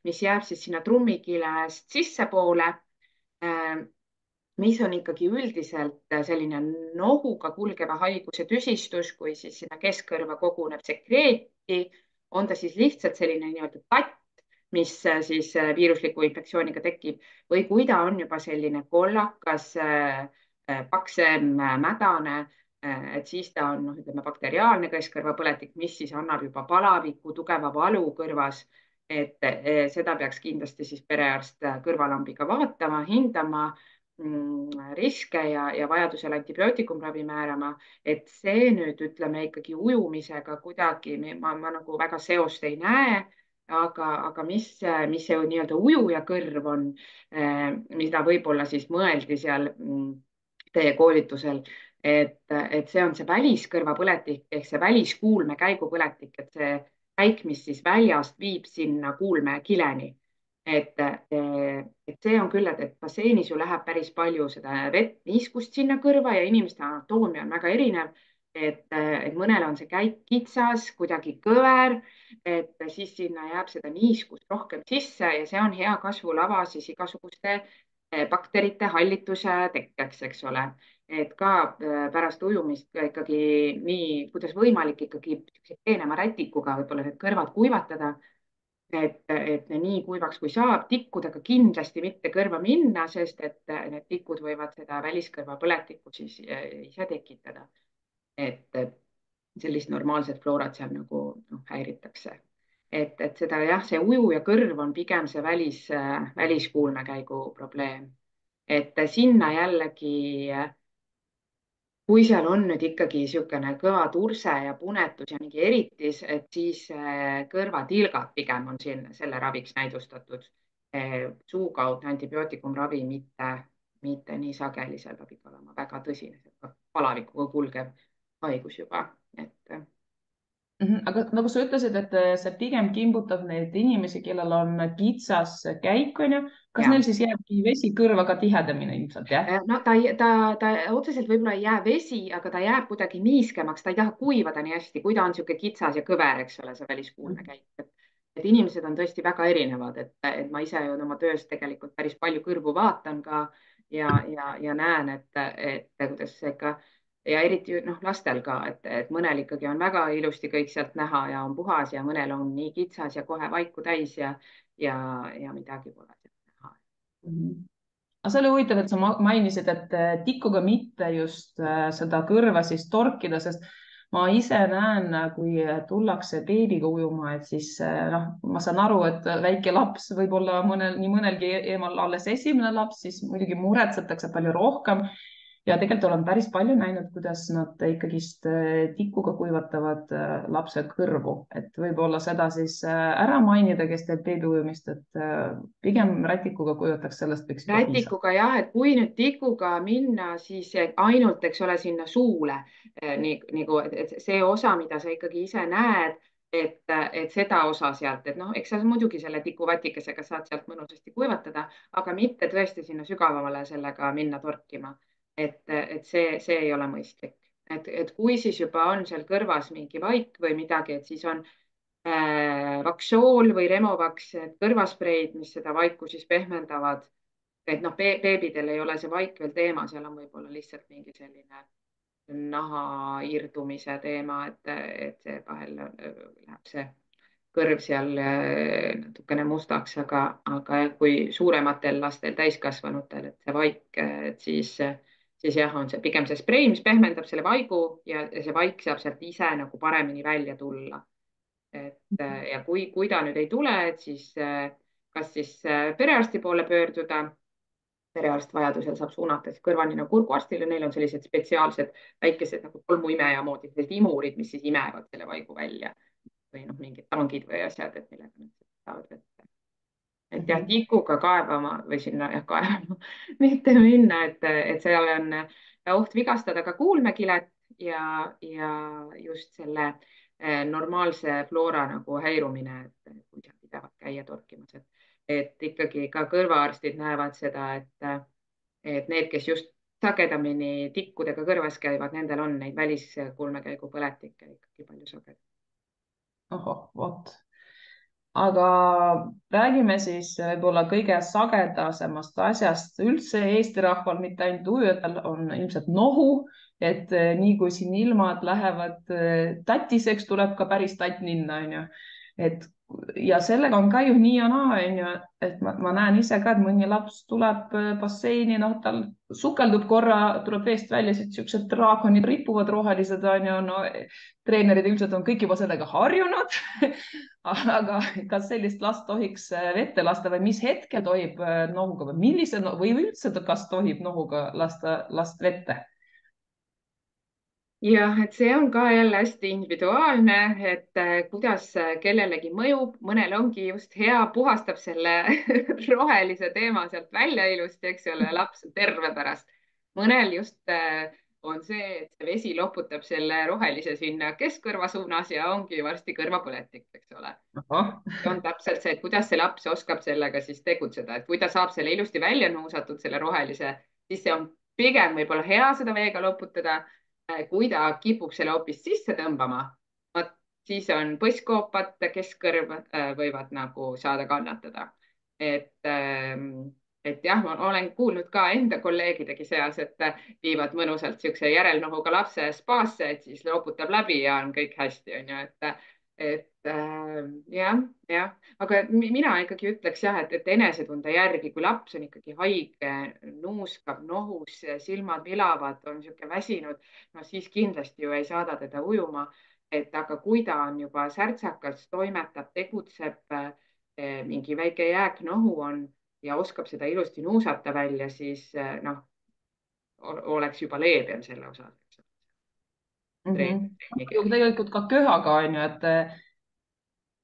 mis jääb siis sinna trummikilest sissepoole, mis on ikkagi üldiselt selline nohuga kulgeva haiguse tüsistus, kui siis sinna keskkõrva koguneb sekreeti, on ta siis lihtsalt selline nii-öelda tatt, mis siis viirusliku infektsiooniga tekib või kui ta on juba selline kollakas, paksem, mädane, et siis ta on, noh, ütleme, bakteriaalne keskkõrvapõletik, mis siis annab juba palaviku, tugeva valu kõrvas. Et seda peaks kindlasti siis perearst kõrvalambiga vaatama, hindama riske ja vajadusel antibiootikumravi määrama, et see nüüd ütleme ikkagi ujumisega kuidagi ma nagu väga seost ei näe. aga mis see nii-öelda ujuja kõrv on, mida võib-olla siis mõeldi seal teie koolitusel, et see on see väliskõrvapõletik ehk see väliskuulmekäigupõletik, et see käik, mis siis väljast viib sinna kuulmekileni. Et see on küll, et basseinis ju läheb päris palju seda vett, niiskust sinna kõrva ja inimeste anatoomia on väga erinev. Et mõnel on see käik kitsas, kuidagi kõver, et siis sinna jääb seda niiskust rohkem sisse ja see on hea kasvulava siis igasuguste bakterite hallituse tekkeks, eks ole. Et ka pärast ujumist ikkagi nii, kuidas võimalik ikkagi peenema rätikuga võib-olla need kõrvad kuivatada, et nii kuivaks kui saab, tikkudega kindlasti mitte kõrva minna, sest et need tikud võivad seda väliskõrvapõletikku siis ise tekitada. Et sellist normaalset floorat seal nagu häiritakse. Et seda jah, see uju ja kõrv on pigem see väliskuulmekäigu probleem. Et sinna jällegi, kui seal on nüüd ikkagi niisugune kõva turse ja punetus ja mingi eritis, et siis kõrvatilgad pigem on siin selle raviks näidustatud. Suukaudne antibiootikumravi mitte nii sageli, seal peab ikka olema väga tõsine, palavikuga kulgev haigus juba, et Aga nagu sa ütlesid, et see pigem kimbutab neid inimesi, kellel on kitsas käik, on ju. Kas ja. neil siis jääbki vesi kõrvaga tihedamini ilmselt, jah? No ta otseselt võib-olla ei jää vesi, aga ta jääb kuidagi niiskemaks, ta ei taha kuivada nii hästi, kui ta on niisugune kitsas ja kõver, eks ole, see väliskuulmekäik. Et inimesed on tõesti väga erinevad, et ma ise ju oma töös tegelikult päris palju kõrvu vaatan ka ja näen, et kuidas see ikka ja eriti lastel ka, et mõnel ikkagi on väga ilusti kõik sealt näha ja on puhas ja mõnel on nii kitsas ja kohe vaiku täis ja midagi pole sealt näha. Aga see oli huvitav, et sa mainisid, et tikkuga mitte just seda kõrva siis torkida, sest ma ise näen, kui tullakse beebiga ujuma, et siis ma saan aru, et väike laps võib-olla nii mõnelgi eemal alles esimene laps, siis muidugi muretsetakse palju rohkem. Ja tegelikult olen päris palju näinud, kuidas nad ikkagist tikuga kuivatavad lapse kõrvu, et võib-olla seda siis ära mainida, kes teeb beebiujumist, et pigem rätikuga kuivataks, sellest võiks juba piisata. Rätikuga jah, et kui nüüd tikuga minna, siis ainult, eks ole, sinna suule, nagu et see osa, mida sa ikkagi ise näed, et seda osa sealt, et eks sa muidugi selle tikuvatikesega saad sealt mõnusasti kuivatada, aga mitte tõesti sinna sügavamale sellega minna torkima. Et see ei ole mõistlik. Et kui siis juba on seal kõrvas mingi vaik või midagi, et siis on Vaksool või Removaks, kõrvaspreid, mis seda vaiku siis pehmendavad. Et beebidel ei ole see vaik veel teema, seal on võib-olla lihtsalt mingi selline naha irdumise teema, et see vahel läheb see kõrv seal natukene mustaks, aga kui suurematel lastel, täiskasvanutel, et see vaik, et siis jah, on see pigem see sprei, mis pehmendab selle vaigu ja see vaik saab sealt ise nagu paremini välja tulla. Ja kui ta nüüd ei tule, et siis kas siis perearsti poole pöörduda. Perearst vajadusel saab suunata siis kõrvanina kurguarstile, neil on sellised spetsiaalsed väikesed nagu tolmuimeja moodi, sellised imurid, mis siis imevad selle vaigu välja või mingid tangid või asjad, et millega nad saavad võtta. Et jah, tikuga kaevama või sinna kaevama mitte minna, et seal on oht vigastada ka kuulmekilet ja just selle normaalse floora nagu häirumine, et kui seal pidevalt käia torkimas, et ikkagi ka kõrvaarstid näevad seda, et need, kes just sagedamini tikkudega kõrvas käivad, nendel on neid väliskuulmekäigu põletikke ikkagi palju sagedamini. Ohoh, vot. Aga räägime siis võib-olla kõige sagedasemast asjast üldse Eesti rahval, mitte ainult ujujatel, on ilmselt nohu, et nii kui siin ilmad lähevad tatiseks, tuleb ka päris tatt ninna, on ju. Ja sellega on ka ju nii ja naa, on ju, et ma näen ise ka, et mõni laps tuleb basseini, tal sukeldub korra, tuleb veest välja, siis siuksed draakonid ripuvad rohelised, on ju, treenerid ilmselt on kõik juba sellega harjunud aga kas sellist last tohiks vette lasta või mis hetkel tohib nohuga või üldse, kas tohib nohuga lasta last vette? jah, et see on ka jälle hästi individuaalne, et kuidas kellelegi mõjub, mõnel ongi just hea, puhastab selle rohelise teema sealt välja ilusti, eks ole, laps on terve pärast. mõnel just on see, et see vesi loputab selle rohelise sinna keskkõrva suunas ja ongi varsti kõrvapõletik, eks ole. On täpselt see, et kuidas see laps oskab sellega siis tegutseda, et kui ta saab selle ilusti välja nuusatud, selle rohelise, siis see on pigem võib-olla hea seda veega loputada. Kui ta kipub selle hoopis sisse tõmbama, siis on põsskoopad, keskkõrv võivad nagu saada kannatada. et, et jah, ma olen kuulnud ka enda kolleegidegi seas, et viivad mõnusalt siukse järelnohuga lapse spaasse, et siis loputab läbi ja on kõik hästi, on ju, jah, aga mina ikkagi ütleks jah, et enesetunde järgi, kui laps on ikkagi haige, nuuskab, nohus, silmad vilavad, on niisugune väsinud, no siis kindlasti ju ei saada teda ujuma. Aga kui ta on juba särtsakas, toimetab, tegutseb, mingi väike jääknohu on ja oskab seda ilusti nuusata välja, siis noh, oleks juba leebem selle osas. Tegelikult ka köhaga on ju,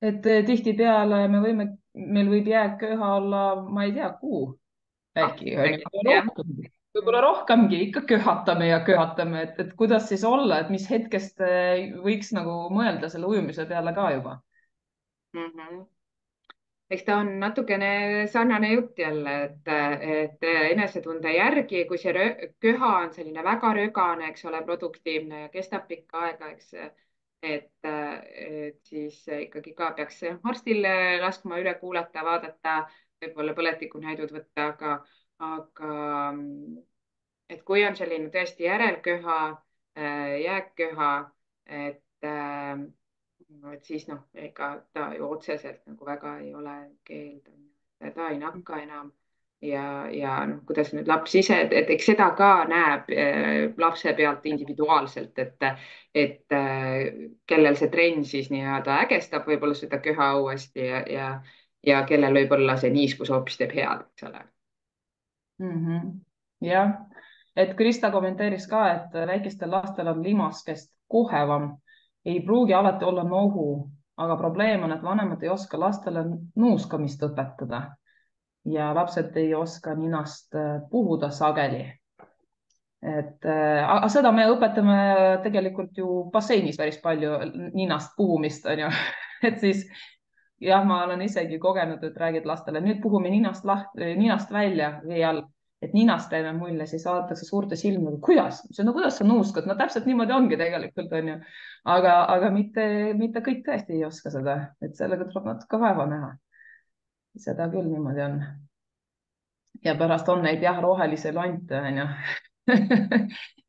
et tihtipeale meil võib jääköha olla, ma ei tea, kuu äkki, võib-olla rohkemgi, ikka köhatame ja köhatame, et kuidas siis olla, et mis hetkest võiks nagu mõelda selle ujumise peale ka juba Eks ta on natukene sarnane jutt jälle, et enesetunde järgi, kui see köha on selline väga rögane, eks ole, produktiivne ja kestab pikka aega, eks, et siis ikkagi ka peaks arstil laskma üle kuulata, vaadata, võib-olla põletikunäidud võtta, aga et kui on selline tõesti järelköha, jääkköha, et no, et siis noh, ega ta ju otseselt nagu väga ei ole keeld, ta ei nakka enam ja noh, kuidas nüüd laps ise, et eks seda ka näeb lapse pealt individuaalselt, et kellel see trenn siis nii-öelda ägestab võib-olla seda köha uuesti ja kellel võib-olla see niiskus hoopis teeb head, eks ole. Jah, et Krista kommenteeris ka, et väikestel lastel on limaskest kohevam, ei pruugi alati olla nohu, aga probleem on, et vanemad ei oska lastele nuuskamist õpetada ja lapsed ei oska ninast puhuda sageli. Aga seda me õpetame tegelikult ju basseinis päris palju ninast puhumist, on ju. Et siis jah, ma olen isegi kogenud, et räägid lastele, nüüd puhume ninast välja vee all, et ninast teeme mulje, siis vaadatakse suurte silmadega, kuidas, no kuidas sa nuuskad, no täpselt niimoodi ongi tegelikult, on ju. Aga mitte kõik tõesti ei oska seda, et sellega tuleb natuke vaeva näha. Seda küll niimoodi on. Ja pärast on neid jah, rohelisi lante, on ju.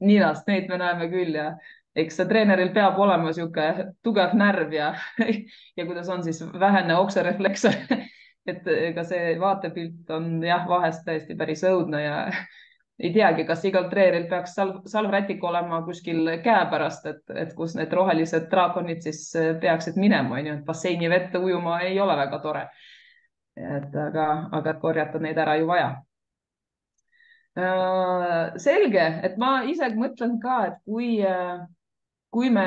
Ninast, neid me näeme küll ja eks see treeneril peab olema niisugune tugev närv ja kuidas on siis vähene okserefleks. Et ega see vaatepilt on jah, vahest tõesti päris õudne ja ei teagi, kas igal treeneril peaks salvrätik olema kuskil käepärast, et kus need rohelised draakonid siis peaksid minema, on ju, et basseini vette ujuma ei ole väga tore. Aga korjata neid ära ju vaja. Selge, et ma ise mõtlen ka, et kui me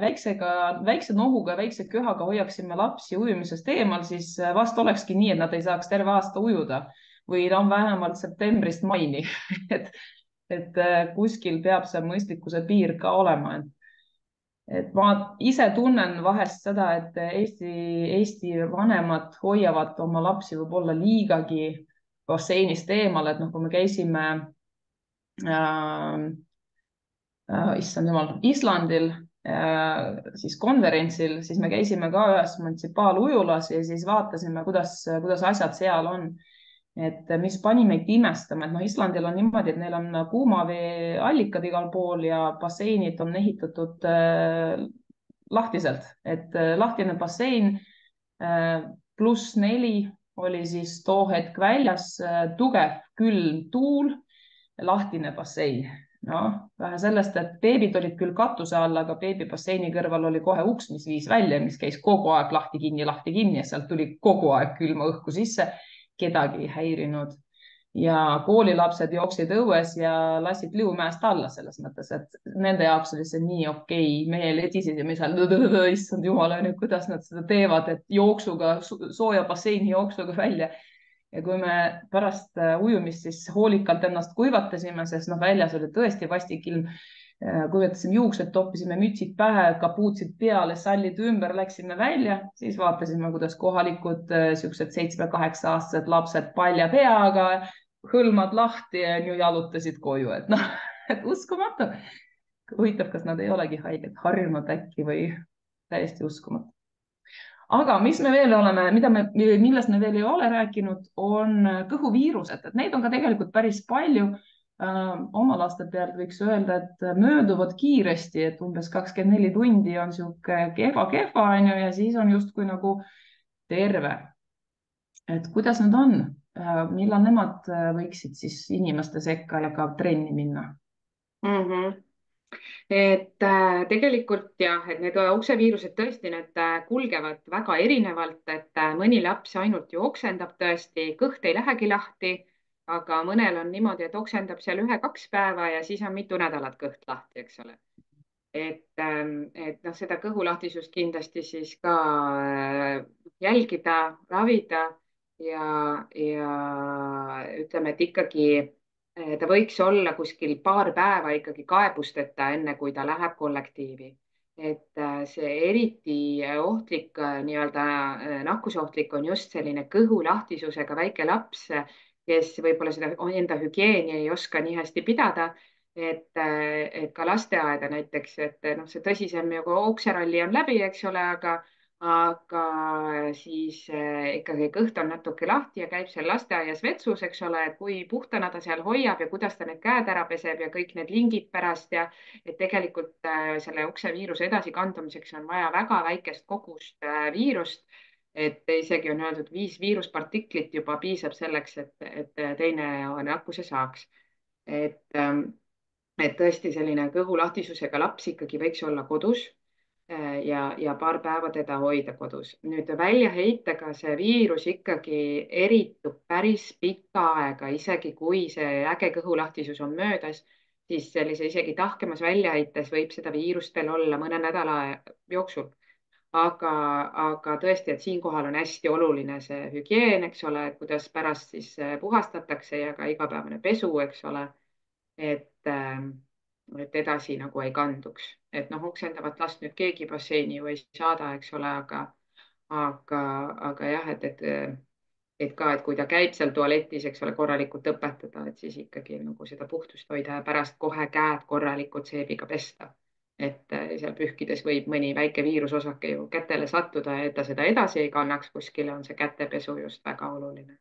väikse nohuga, väikse köhaga hoiaksime lapsi ujumisest eemal, siis vast olekski nii, et nad ei saaks terve aasta ujuda või on vähemalt septembrist maini. et kuskil peab see mõistlikkuse piir ka olema. Et ma ise tunnen vahest seda, et Eesti vanemad hoiavad oma lapsi võib-olla liigagi basseinist eemal, et noh, kui me käisime issand jumal, Islandil siis konverentsil, siis me käisime ka ühes munitsipaalujulas ja siis vaatasime, kuidas asjad seal on. Et mis pani meid imestama, et noh, Islandil on niimoodi, et neil on kuumaveeallikad igal pool ja basseinid on ehitatud lahtiselt, et lahtine bassein +4 oli siis too hetk väljas, tugev külm tuul, lahtine bassein. No, vähe sellest, et beebid olid küll katuse all, aga beebibasseini kõrval oli kohe uks, mis viis välja, mis käis kogu aeg lahti-kinni ja sealt tuli kogu aeg külma õhku sisse. Kedagi ei häirinud. ja koolilapsed jooksid õues ja lasid liumäest alla selles mõttes, et nende jaoks oli see nii okei. Meie letisime seal, issand jumal, kuidas nad seda teevad, et jooksuga, sooja basseini jooksuga välja. Ja kui me pärast ujumist siis hoolikalt ennast kuivatasime, sest väljas oli tõesti vastik ilm, kuivatasime juuksed, toppisime mütsid pähe, kapuutsid peale, sallid ümber, läksime välja, siis vaatasime, kuidas kohalikud siuksed 7-8 aastased lapsed palja peaga, hõlmad lahti ja jalutasid koju, et et uskumatu. Huvitav, kas nad ei olegi haiged, harjunud äkki või täiesti uskumatu. Aga mis me veel oleme, millest me veel ei ole rääkinud, on kõhuviirused, et neid on ka tegelikult päris palju. Oma laste pealt võiks öelda, et mööduvad kiiresti, et umbes 24 tundi on sihuke kehva ja siis on justkui nagu terve. Et kuidas nad on, millal nemad võiksid siis inimeste sekka ja ka trenni minna? Et tegelikult jah, et need okseviirused tõesti, need kulgevad väga erinevalt, et mõni laps ainult ju oksendab tõesti, kõht ei lähegi lahti, aga mõnel on niimoodi, et oksendab seal 1-2 päeva ja siis on mitu nädalat kõht lahti, eks ole. Et noh, seda kõhulahtisust kindlasti siis ka jälgida, ravida ja ütleme, et ikkagi ta võiks olla kuskil paar päeva ikkagi kaebusteta, enne kui ta läheb kollektiivi. Et see eriti ohtlik, nii-öelda nakkusohtlik on just selline kõhulahtisusega väike laps, kes võib-olla seda enda hügieeni ei oska nii hästi pidada. Et ka lasteaeda näiteks, et noh, see tõsisem ju okseralli on läbi, eks ole, aga siis ikkagi kõht on natuke lahti ja käib seal lasteaias vetsus, eks ole, et kui puhtana ta seal hoiab ja kuidas ta need käed ära peseb ja kõik need lingid pärast ja et tegelikult selle okseviiruse edasikandumiseks on vaja väga väikest kogust viirust, et isegi on öeldud 5 viiruspartiklit juba piisab selleks, et teine nakkuse saaks. Et tõesti selline kõhulahtisusega laps ikkagi võiks olla kodus ja paar päeva teda hoida kodus. Nüüd väljaheitega see viirus ikkagi eritub päris pikka aega, isegi kui see äge kõhulahtisus on möödas, siis sellise isegi tahkemas väljaheites võib seda viirust veel olla mõne nädala jooksul. Aga tõesti, et siinkohal on hästi oluline see hügieen, eks ole, kuidas pärast siis puhastatakse ja ka igapäevane pesu, eks ole, et edasi nagu ei kanduks. Et noh, oksendavat last nüüd keegi basseini ju ei saada, eks ole, aga jah, et kui ta käib seal tualetis, eks ole, korralikult õpetada, et siis ikkagi nagu seda puhtust hoida ja pärast kohe käed korralikult seebiga pesta. Et seal pühkides võib mõni väike viirusosake ju kätele sattuda ja et ta seda edasi ei kannaks kuskile, on see kätepesu just väga oluline.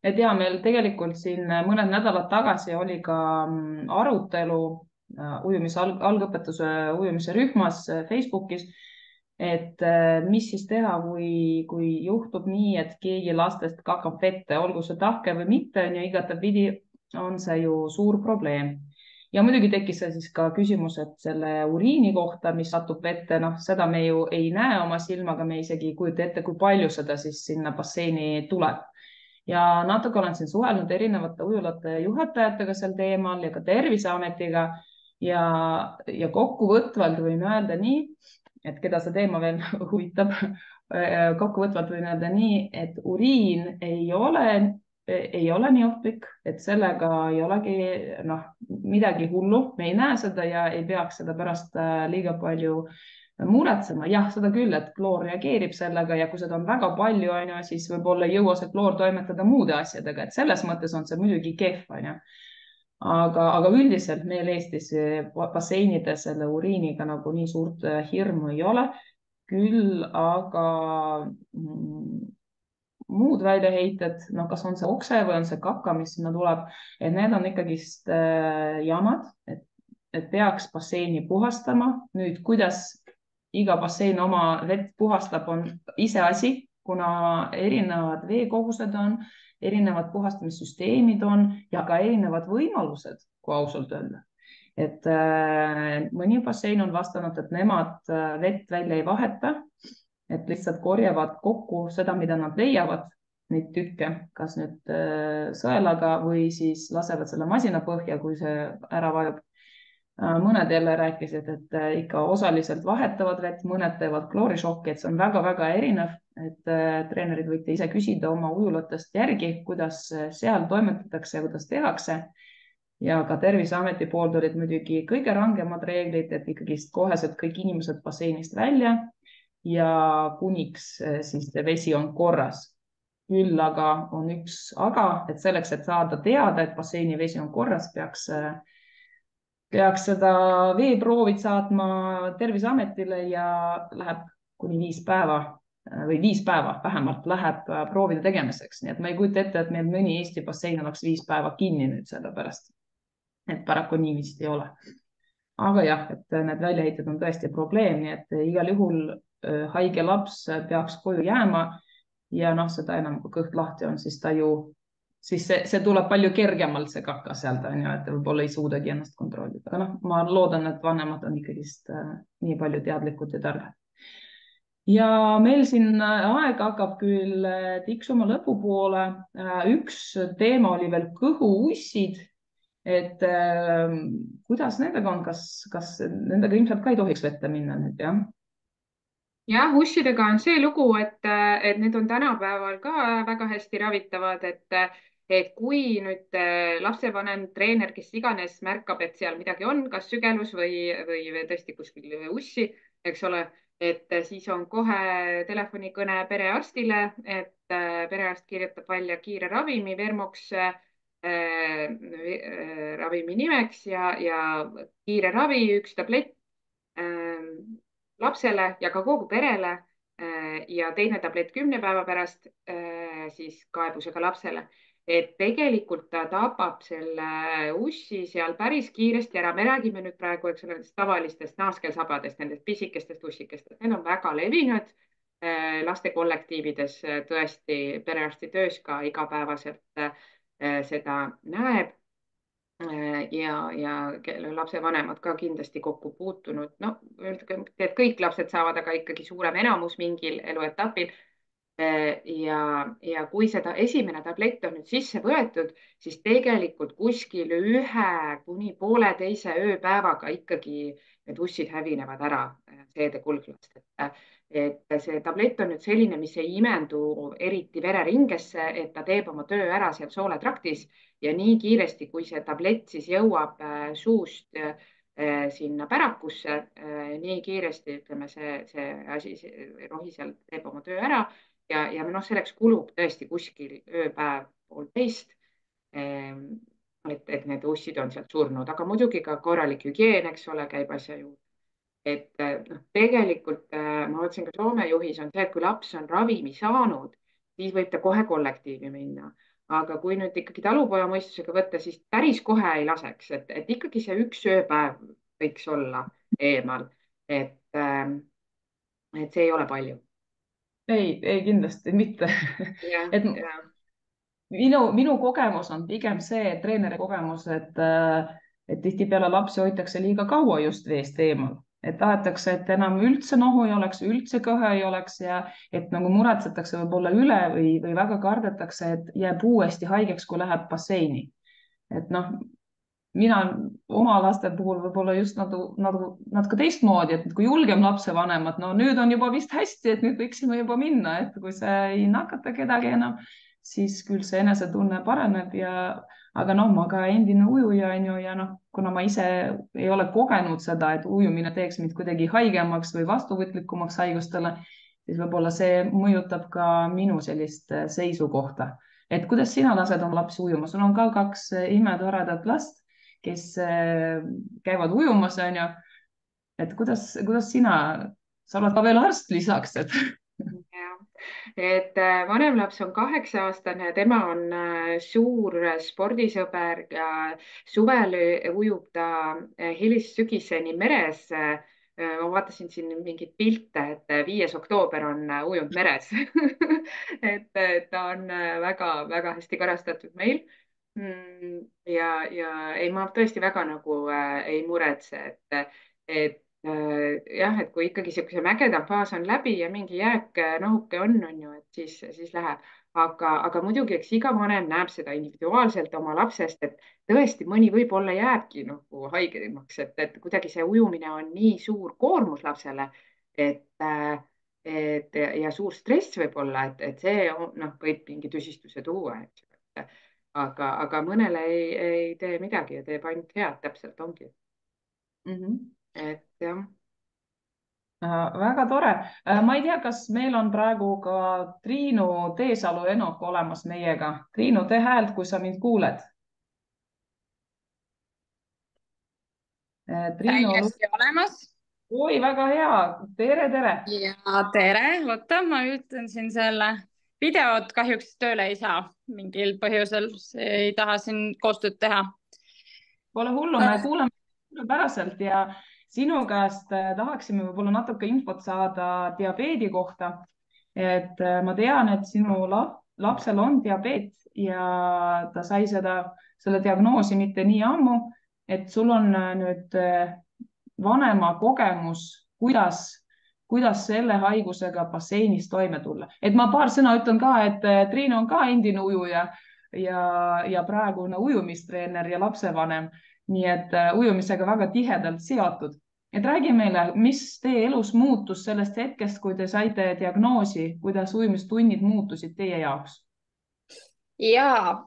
Et ja meil tegelikult siin mõned nädalad tagasi oli ka arutelu algõpetuse ujumise rühmas Facebookis, et mis siis teha, kui juhtub nii, et keegi lastest kakab vette, olgu see tahke või mitte, ja igatepidi on see ju suur probleem. Ja muidugi tekkis see siis ka küsimus, et selle uriini kohta, mis satub vette, noh, seda me ju ei näe oma silmaga, me isegi ei kujuta ette, kui palju seda siis sinna basseini tuleb. Ja natuke olen siin suhelnud erinevate ujulate juhatajatega sel teemal ja ka Terviseametiga ja kokkuvõtvalt võin öelda nii, et keda see teema veel huvitab, kokkuvõtvalt võin öelda nii, et uriin ei ole nii ohtlik, et sellega ei olegi midagi hullu, me ei näe seda ja ei peaks seda pärast liiga palju muretsema. Jah, seda küll, et kloor reageerib sellega ja kui seda on väga palju, siis võib-olla ei jõua see kloor toimetada muude asjadega, et selles mõttes on see muidugi kehv. Aga üldiselt meil Eestis basseinides selle uriiniga nagu nii suurt hirmu ei ole. Küll aga muud väljaheited, kas on see okse või on see kaka, mis sinna tuleb, et need on ikkagist jamad, et peaks basseini puhastama. Nüüd, kuidas iga bassein oma vett puhastab, on iseasi, kuna erinevad veekogused on, erinevad puhastamissüsteemid on ja ka erinevad võimalused, kui ausalt öelda. Et mõni bassein on vastanud, et nemad vett välja ei vaheta, et lihtsalt korjavad kokku seda, mida nad leiavad neid tükke, kas nüüd sõelaga või siis lasevad selle masina põhja, kui see ära vajub. Mõned jälle rääkisid, et ikka osaliselt vahetavad vett, mõned teevad kloorišokki, et see on väga-väga erinev, et treenerid võite ise küsida oma ujulatest järgi, kuidas seal toimetatakse ja kuidas tehakse. Ja ka Terviseameti poolt olid muidugi kõige rangemad reeglid, et ikkagist koheselt kõik inimesed basseinist välja ja kuniks siis see vesi on korras. Küll aga on üks aga, et selleks, et saada teada, et basseini vesi on korras, peaks seda veeproovid saatma Terviseametile ja läheb kuni 5 päeva või 5 päeva vähemalt läheb proovide tegemiseks. Nii et ma ei kujuta ette, et meil mõni Eesti bassein oleks 5 päeva kinni nüüd sellepärast, et paraku nii vist ei ole. Aga jah, et need väljaheited on tõesti probleem, nii et igal juhul haige laps peaks koju jääma ja noh, seda enam kui kõht lahti on, siis ta ju siis see tuleb palju kergemalt, see kaka sealt on ju, et võib-olla ei suudagi ennast kontrollida. Aga noh, ma loodan, et vanemad on ikkagist nii palju teadlikud ja targad. Ja meil siin aeg hakkab küll tiksuma lõpupoole. Üks teema oli veel kõhuussid, et kuidas nendega on, kas nendega ilmselt ka ei tohiks vette minna nüüd, jah? jah, ussidega on see lugu, et need on tänapäeval ka väga hästi ravitavad, et kui nüüd lapsevanem, treener, kes iganes märkab, et seal midagi on, kas sügelus või tõesti kuskil ussi, eks ole, et siis on kohe telefonikõne perearstile, et perearst kirjutab välja kiire ravimi Vermox ravimi nimeks ja kiire ravi, 1 tablett lapsele ja ka kogu perele ja teine tablett 10 päeva pärast siis kaebusega lapsele. Et tegelikult ta tapab selle ussi seal päris kiiresti ära. Me räägime nüüd praegu, eks ole, nendest tavalistest naaskelsabadest, nendest pisikestest ussikestest. Need on väga levinud lastekollektiivides, tõesti perearsti töös ka igapäevaselt seda näeb ja lapsevanemad ka kindlasti kokku puutunud. No, et kõik lapsed saavad, aga ikkagi suurem enamus mingil eluetapil. Ja kui seda esimene tablett on nüüd sisse võetud, siis tegelikult kuskil 1 kuni 1,5 ööpäevaga ikkagi need ussid hävinevad ära seedekulglast. Et see tablett on nüüd selline, mis ei imendu eriti vereringesse, et ta teeb oma töö ära seal sooletraktis ja nii kiiresti, kui see tablett siis jõuab suust sinna pärakusse, nii kiiresti, ütleme, see asi, see rohi seal teeb oma töö ära ja noh, selleks kulub tõesti kuskil ööpäev, 1,5. Et need ussid on sealt surnud, aga muidugi ka korralik hügieen, eks ole, käib asja juurde. Et noh, tegelikult ma vaatasin ka Soome juhis on see, et kui laps on ravimi saanud, siis võib ta kohe kollektiivi minna. Aga kui nüüd ikkagi talupoja mõistusega võtta, siis päris kohe ei laseks, et ikkagi see 1 ööpäev võiks olla eemal. Et see ei ole palju. Ei kindlasti mitte. jah, Et jah. minu kogemus on pigem see, treeneri kogemus, et tihtipeale lapsi hoitakse liiga kaua just veest eemal. Et tahetakse, et enam üldse nohu ei oleks, üldse kõhe ei oleks ja et nagu muretsetakse võib-olla üle või väga kardetakse, et jääb uuesti haigeks, kui läheb basseini. Et noh, mina oma laste puhul võib-olla just natuke teistmoodi, et kui julgem lapsevanemad, no nüüd on juba vist hästi, et nüüd võiksime juba minna, et kui see ei nakata kedagi enam, siis küll see enesetunne paraneb aga noh, ma ka endine ujuja on ju ja noh, kuna ma ise ei ole kogenud seda, et ujumine teeks mind kuidagi haigemaks või vastuvõtlikumaks haigustele, siis võib-olla see mõjutab ka minu sellist seisukohta. Et kuidas sina lased oma lapsi ujuma, sul on ka 2 imetoredat last, kes käivad ujumas, on ju. Et kuidas sina, sa oled ka veel arst lisaks, et jah, et vanem laps on 8-aastane ja tema on suur spordisõber ja suvel ujub ta hilissügiseni meres. Ma vaatasin siin mingeid pilte, et 5. oktoober on ujunud meres et ta on väga-väga hästi karastatud meil. Ja ei, ma tõesti väga nagu ei muretse, et jah, et kui ikkagi niisuguse mägedam faas on läbi ja mingi jääknohuke on ju, et siis läheb. Aga muidugi, eks iga vanem näeb seda individuaalselt oma lapsest, et tõesti mõni võib-olla jääbki nagu haigemaks, et kuidagi see ujumine on nii suur koormus lapsele, et ja suur stress võib-olla, et see noh, võib mingi tüsistuse tuua, eks ju. Aga mõnele ei tee midagi ja teeb ainult head, täpselt ongi. Et jah. Väga tore. Ma ei tea, kas meil on praegu ka Triinu Teesalu-Enok olemas meiega. Triinu, tee häält, kui sa mind kuuled. Triinu, täiesti olemas. oi, väga hea. Tere, tere. Ja tere, oota, ma ütlen siin selle videot kahjuks tööle ei saa mingil põhjusel, ei taha siin koostööd teha. Pole hullu, me kuulame päraselt ja sinu käest tahaksime võib-olla natuke infot saada diabeedi kohta. Et ma tean, et sinu lapsel on diabeet ja ta sai selle diagnoosi mitte nii ammu, et sul on nüüd vanema kogemus, kuidas selle haigusega basseinis toime tulla. Et ma paar sõna ütlen ka, et Triinu on ka endine ujuja ja praegune ujumistreener ja lapsevanem, nii et ujumisega väga tihedalt seotud. Et räägi meile, mis teie elus muutus sellest hetkest, kui te saite diagnoosi, kuidas ujumistunnid muutusid teie jaoks? Ja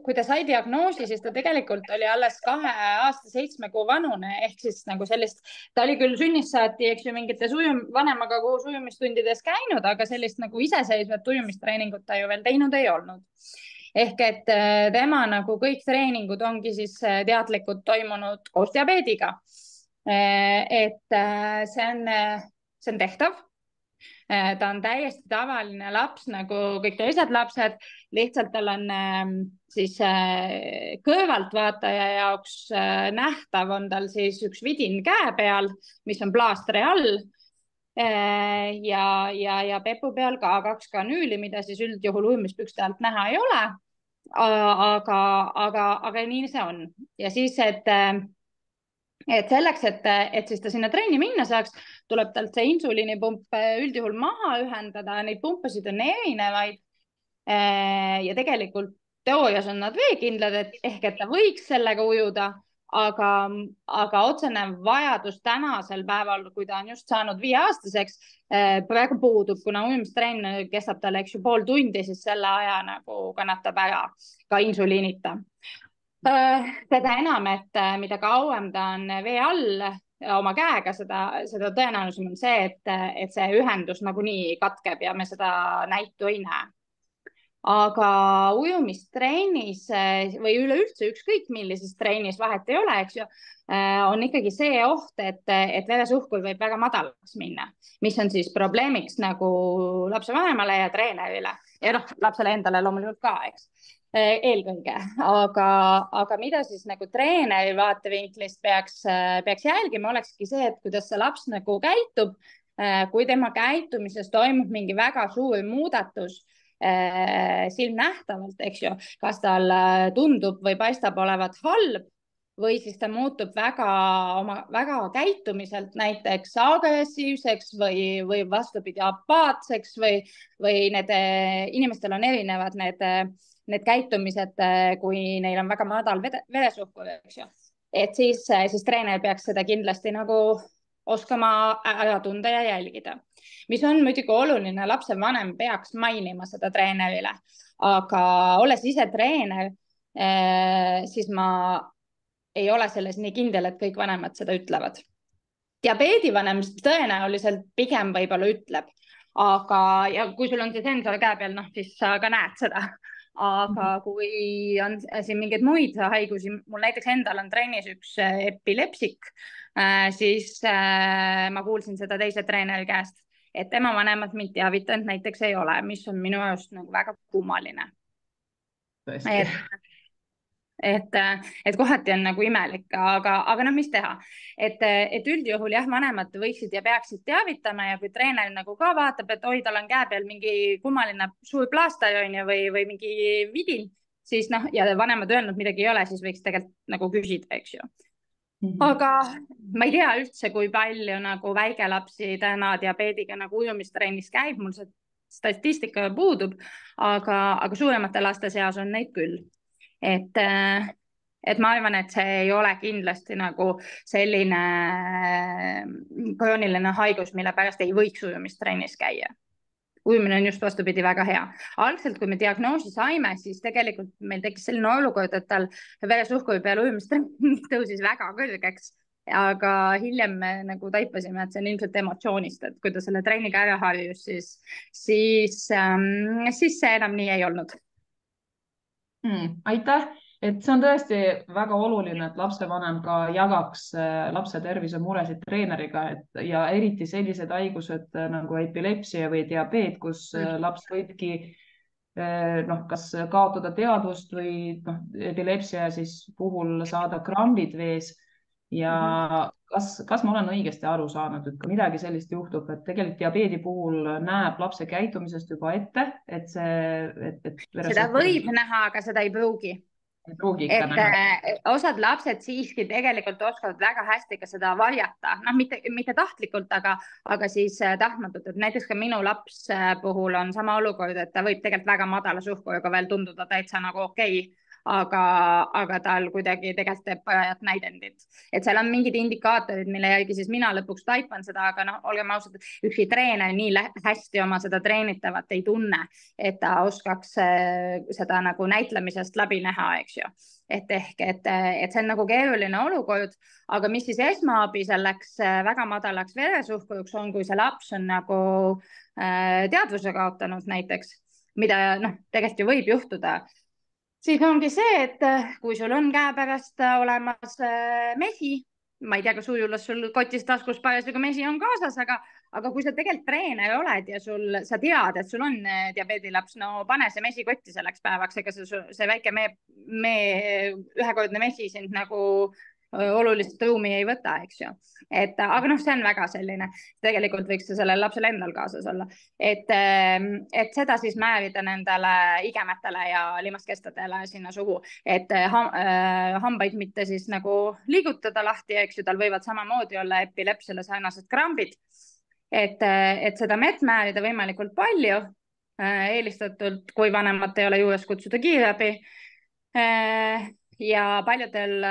kui ta sai diagnoosi, siis ta tegelikult oli alles 2 aasta 7 kuu vanune, ehk siis nagu sellist, ta oli küll sünnist saati, eks ju, mingites vanemaga koos ujumistundides käinud, aga sellist nagu iseseisvat ujumistreeningut ta ju veel teinud ei olnud. Ehk et tema nagu kõik treeningud ongi siis teadlikult toimunud koos diabeediga. Et see on tehtav. Ta on täiesti tavaline laps nagu kõik teised lapsed, lihtsalt tal on siis kõrvaltvaataja jaoks nähtav on tal siis üks vidin käe peal, mis on plaastri all ja pepu peal ka 2 kanüüli, mida siis üldjuhul ujumispükste alt näha ei ole. Aga nii see on ja siis, et selleks, et siis ta sinna trenni minna saaks, tuleb talt see insuliinipump üldjuhul maha ühendada, neid pumpasid on erinevaid ja tegelikult teoorias on nad veekindlad, ehk et ta võiks sellega ujuda, aga otsene vajadus tänasel päeval, kui ta on just saanud 5-aastaseks, praegu puudub, kuna ujumistrenn kestab talle, eks ju, pool tundi, siis selle aja nagu kannatab ära ka insuliinita. Seda enam, et mida kauem ta on vee all oma käega, seda tõenäolisem on see, et see ühendus nagunii katkeb ja me seda näitu ei näe. Aga ujumistrennis või üleüldse ükskõik millises trennis, vahet ei ole, eks ju, on ikkagi see oht, et veresuhkur võib väga madalaks minna, mis on siis probleemiks nagu lapsevanemale ja treenerile ja noh, lapsele endale loomulikult ka, eks, eelkõige. Aga mida siis nagu treeneri vaatevinklist peaks jälgima, olekski see, et kuidas see laps nagu käitub, kui tema käitumises toimub mingi väga suur muudatus silmnähtavalt, eks ju, kas tal tundub või paistab olevat halb või siis ta muutub väga käitumiselt näiteks agressiivseks või vastupidi apaatseks või need inimestel on erinevad need käitumised, kui neil on väga madal veresuhkur, eks ju. Et siis treener peaks seda kindlasti nagu oskama ära tunda ja jälgida. Mis on muidugi oluline, lapsevanem peaks mainima seda treenerile, aga olles ise treener, siis ma ei ole selles nii kindel, et kõik vanemad seda ütlevad. Diabeedivanem tõenäoliselt pigem võib-olla ütleb, ja kui sul on see sensor käe peal, noh, siis sa ka näed seda. Aga kui on siin mingeid muid haigusi, mul näiteks endal on trennis üks epilepsik, siis ma kuulsin seda teise treeneri käest, et tema vanemad mind teavitanud näiteks ei ole, mis on minu arust nagu väga kummaline. Et kohati on nagu imelik, aga noh, mis teha, et üldjuhul jah, vanemad võiksid ja peaksid teavitama ja kui treener nagu ka vaatab, et oi, tal on käe peal mingi kummaline suur plaaster või mingi vidin, siis noh, ja vanemad öelnud midagi ei ole, siis võiks tegelikult nagu küsida, eks ju. aga ma ei tea üldse, kui palju nagu väikelapsi täna diabeediga nagu ujumistrennis käib, mul see statistika puudub, aga suuremate laste seas on neid küll. Et ma arvan, et see ei ole kindlasti nagu selline krooniline haigus, mille pärast ei võiks ujumistrennis käia. Ujumine on just vastupidi väga hea. Algselt, kui me diagnoosi saime, siis tegelikult meil tekkis selline olukord, et tal veresuhkru peal ujumistrennis tõusis väga kõrgeks, aga hiljem me nagu taipasime, et see on ilmselt emotsioonist, et kui ta selle treeniga ära harjus, siis see enam nii ei olnud. Aitäh, et see on tõesti väga oluline, et lapsevanem ka jagaks lapse tervise muresid treeneriga, ja eriti sellised haigused nagu epilepsia või diabeet, kus laps võibki kas kaotada teadvust või epilepsia siis puhul saada krambid vees. Ja kas ma olen õigesti aru saanud, et ka midagi sellist juhtub, et tegelikult diabeedi puhul näeb lapse käitumisest juba ette, et seda võib näha, aga seda ei pruugi. Osad lapsed siiski tegelikult oskavad väga hästi ka seda varjata, mitte tahtlikult, aga siis tahtmatult, et näiteks ka minu laps puhul on sama olukord, et ta võib tegelikult väga madala suhkruga veel tunduda täitsa nagu okei. Aga tal kuidagi tegelikult teeb parajat näidendit, et seal on mingid indikaatorid, mille järgi siis mina lõpuks taipan seda, aga olgem ausad, ükski treener nii hästi oma seda treenitavat ei tunne, et ta oskaks seda nagu näitlemisest läbi näha, eks ju. Et see on nagu keeruline olukord, aga mis siis esmaabi selleks väga madalaks veresuhkruks on, kui see laps on nagu teadvuse kaotanud näiteks, mida tegelikult ju võib juhtuda. Siis ongi see, et kui sul on käepärast olemas mesi, ma ei tea, kas ujulas sul kotis taskus parasjagu mesi on kaasas, aga kui sa tegelikult treener oled ja sa tead, et sul on diabeedilaps, no pane see mesi kotti selleks päevaks, ega see väike ühekordne mesi sind nagu olulist ruumi ei võta, eks ju. Aga see on väga selline, tegelikult võiks see sellel lapsel endal kaasas olla, et seda siis määrida nendele igemetele ja limaskestadele sinna suhu, et hambaid mitte siis nagu liigutada lahti, eks ju, tal võivad samamoodi olla epilepsiale sarnased krambid, et seda mett määrida võimalikult palju, eelistatult, kui vanemad ei ole juures, kutsuda kiirabi. Ja paljudel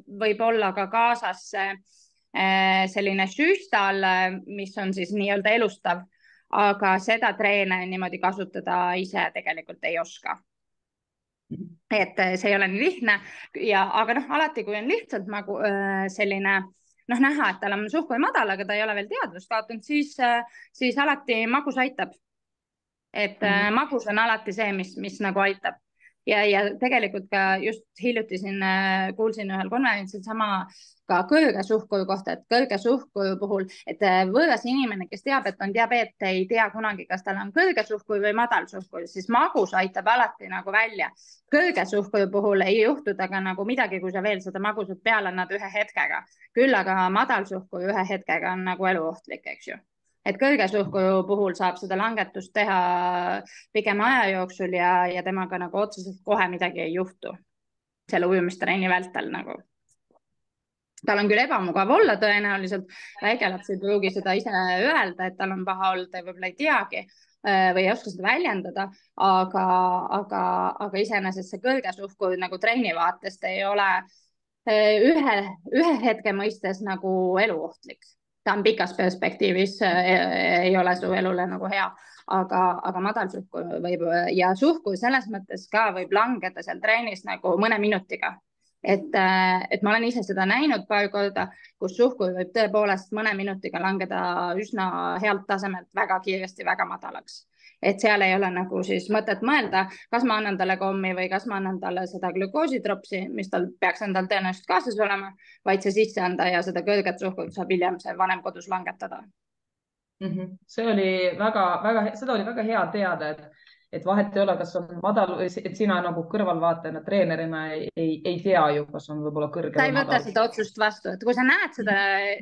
võib olla ka kaasas selline süstal, mis on siis nii-öelda elustav, aga seda treener niimoodi kasutada ise tegelikult ei oska. Et see ei ole nii lihtne, aga alati, kui on lihtsalt nagu selline näha, et tal on suhkur madal, aga ta ei ole veel teadvust kaotanud, siis alati magus aitab. Et magus on alati see, mis nagu aitab. Ja tegelikult ka just hiljuti siin kuulsin ühel konverentsil sama ka kõrge suhkru kohta, et kõrge suhkru puhul, et võõras inimene, kes teab, et on diabeet, ei tea kunagi, kas tal on kõrge suhkru või madal suhkru, siis magus aitab alati nagu välja. Kõrge suhkru puhul ei juhtuda ka nagu midagi, kui sa veel seda magusat peale annad ühe hetkega. Küll aga madal suhkru ühe hetkega on nagu eluohtlik, eks ju. Et kõrge suhkru puhul saab seda langetust teha pikema aja jooksul ja temaga nagu otseselt kohe midagi ei juhtu selle ujumistrenni vältel nagu. Tal on küll ebamugav olla tõenäoliselt, väikelaps ei pruugi seda ise öelda, et tal on paha olnud, ta võib-olla ei teagi või ei oska seda väljendada, aga iseenesest see kõrge suhkur nagu trenni vaatest ei ole ühe hetke mõistes nagu eluohtlik. Ta on pikas perspektiivis, ei ole su elule nagu hea, aga madal suhkur võib ja suhkur selles mõttes ka võib langeda seal treenis nagu mõne minutiga. Et ma olen ise seda näinud paar korda, kus suhkur võib tõepoolest mõne minutiga langeda üsna healt tasemelt väga kiiresti, väga madalaks. Et seal ei ole nagu siis mõtet mõelda, kas ma annan talle kommi või kas ma annan talle seda glükoositropsi, mis tal peaks endal tõenäoliselt kaasas olema, vaid see sisse anda ja seda kõrget suhkrut saab hiljem see vanem kodus langetada. Seda oli väga hea teada, et vahet ei ole, kas on madal või et sina nagu kõrvalvaatajana, treenerina ei tea ju, kas on võib-olla kõrge sa või ei võta madal. seda otsust vastu, et kui sa näed seda,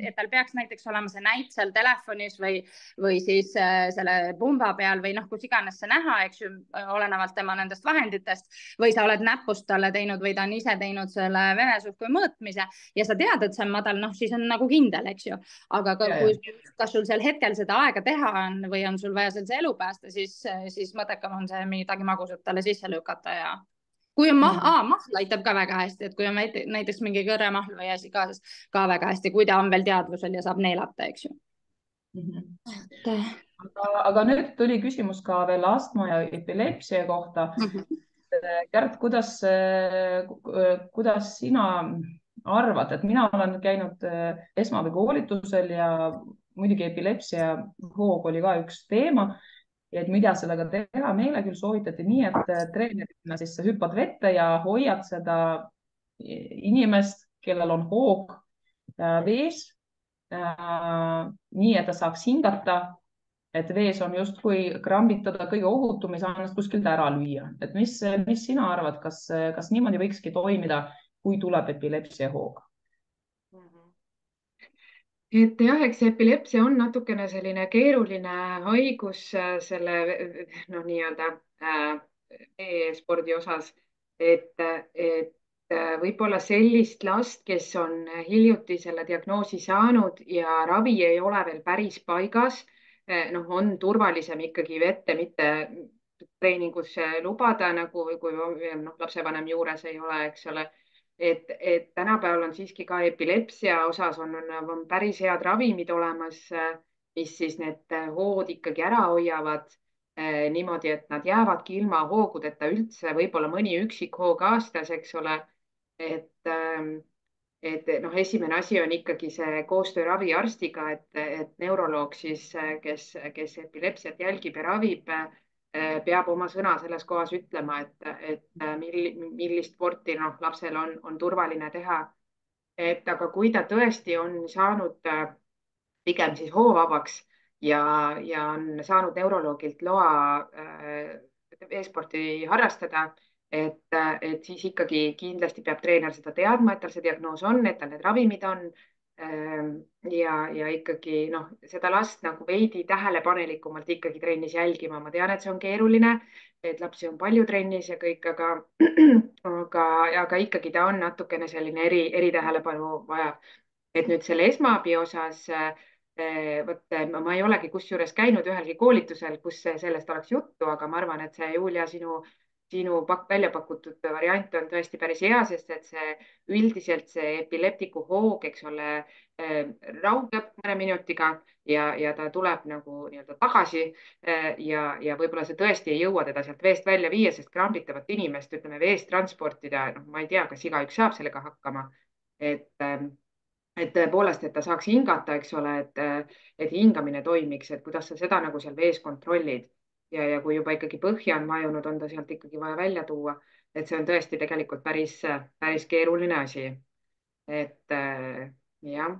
et tal peaks näiteks olema see näit seal telefonis või siis selle pumba peal või noh, kus iganes see näha, eks ju, olenevalt tema nendest vahenditest või sa oled näpust talle teinud või ta on ise teinud selle veresuhkru mõõtmise ja sa tead, et see on madal, noh, siis on nagu kindel, eks ju. Aga kas sul sel hetkel seda aega teha on või on sul vaja seal see elu päästa, siis mõttekam on see midagi magusat talle sisse lükata ja kui on mahl aitab ka väga hästi, et kui on näiteks mingi kõrremahl või asi kaasas ka väga hästi, kui ta on veel teadvusel ja saab neelata, eks ju. Aga nüüd tuli küsimus ka veel astma ja epilepsia kohta. Kärt, kuidas sina arvad, et mina olen käinud esmaabi-koolitusel ja muidugi epilepsia hoog oli ka üks teema. Ja et mida sellega teha, meile küll soovitati nii, et treenerina siis sa hüppad vette ja hoiad seda inimest, kellel on hoog vees, nii et ta saaks hingata, et vees on justkui krambitada kõige ohutum, ei saa ennast kuskilt ära lüüa. Et mis sina arvad, kas niimoodi võikski toimida, kui tuleb epilepsia hoog? Et jah, eks epilepsia on natukene selline keeruline haigus selle nii-öelda e-spordi osas, et võib-olla sellist last, kes on hiljuti selle diagnoosi saanud ja ravi ei ole veel päris paigas, on turvalisem ikkagi vette mitte treeningusse lubada, nagu kui lapsevanem juures ei ole, eks ole. Et tänapäeval on siiski ka epilepsia osas on päris head ravimid olemas, mis siis need hood ikkagi ära hoiavad niimoodi, et nad jäävadki ilma hoogudeta üldse, võib-olla mõni üksik hoog aastas, eks ole. Et esimene asi on ikkagi see koostöö raviarstiga, et neuroloog siis, kes epilepsiat jälgib ja ravib, peab oma sõna selles kohas ütlema, et millist sporti lapsel on turvaline teha. Aga kui ta tõesti on saanud pigem siis hoovabaks ja on saanud neuroloogilt loa e-sporti harrastada, et siis ikkagi kindlasti peab treener seda teadma, et tal see diagnoos on, et tal need ravimid on. Ja ikkagi seda last nagu veidi tähelepanelikumalt ikkagi trennis jälgima. Ma tean, et see on keeruline, et lapsi on palju trennis ja kõik, aga ikkagi ta on natukene selline eritähelepanu vaja. Et nüüd selle esmaabi osas, vot ma ei olegi kusjuures käinud ühelgi koolitusel, kus sellest oleks juttu, aga ma arvan, et see Julia, sinu välja pakutud variant on tõesti päris hea, sest et see üldiselt see epileptiku hoog, eks ole, raugeb mõne minutiga ja ta tuleb nagu nii-öelda tagasi ja võib-olla see tõesti ei jõua teda sealt veest välja viia, sest krambitavat inimest, ütleme, veest transportida, ma ei tea, kas igaüks saab sellega hakkama. Et tõepoolest, et ta saaks hingata, eks ole, et hingamine toimiks, et kuidas sa seda nagu seal vees kontrollid. Ja kui juba ikkagi põhja on vajunud, on ta sealt ikkagi vaja välja tuua. Et see on tõesti tegelikult päris keeruline asi. Et jah.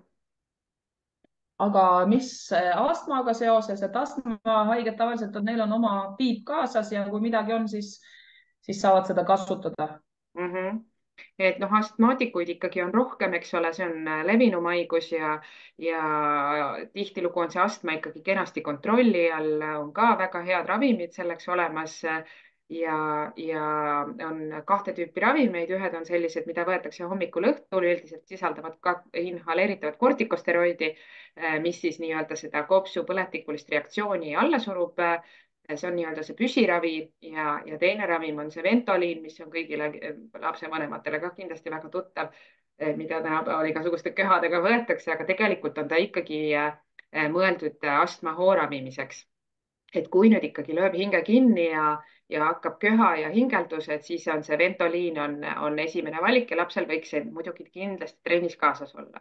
Aga mis astmaga seoses, et astmahaiged tavaliselt neil on oma piip kaasas ja kui midagi on, siis saavad seda kasutada. Et astmaatikuid ikkagi on rohkem, eks ole, see on levinum haigus ja tihtilugu on see astma ikkagi kenasti kontrolli all, on ka väga head ravimid selleks olemas ja on kahte tüüpi ravimeid, ühed on sellised, mida võetakse hommikul õhtul, üldiselt sisaldavad ka inhaleeritavat kortikosteroidi, mis siis nii-öelda seda kopsu põletikulist reaktsiooni alla surub. See on nii-öelda see püsiravi ja teine ravim on see Ventoliin, mis on kõigile lapsevanematele ka kindlasti väga tuttav, mida tänapäeval igasuguste köhadega võetakse, aga tegelikult on ta ikkagi mõeldud astma hoo ravimiseks. Et kui nüüd ikkagi lööb hinge kinni ja hakkab köha ja hingeldus, et siis on see Ventoliin on esimene valik ja lapsel võiks see muidugi kindlasti trennis kaasas olla.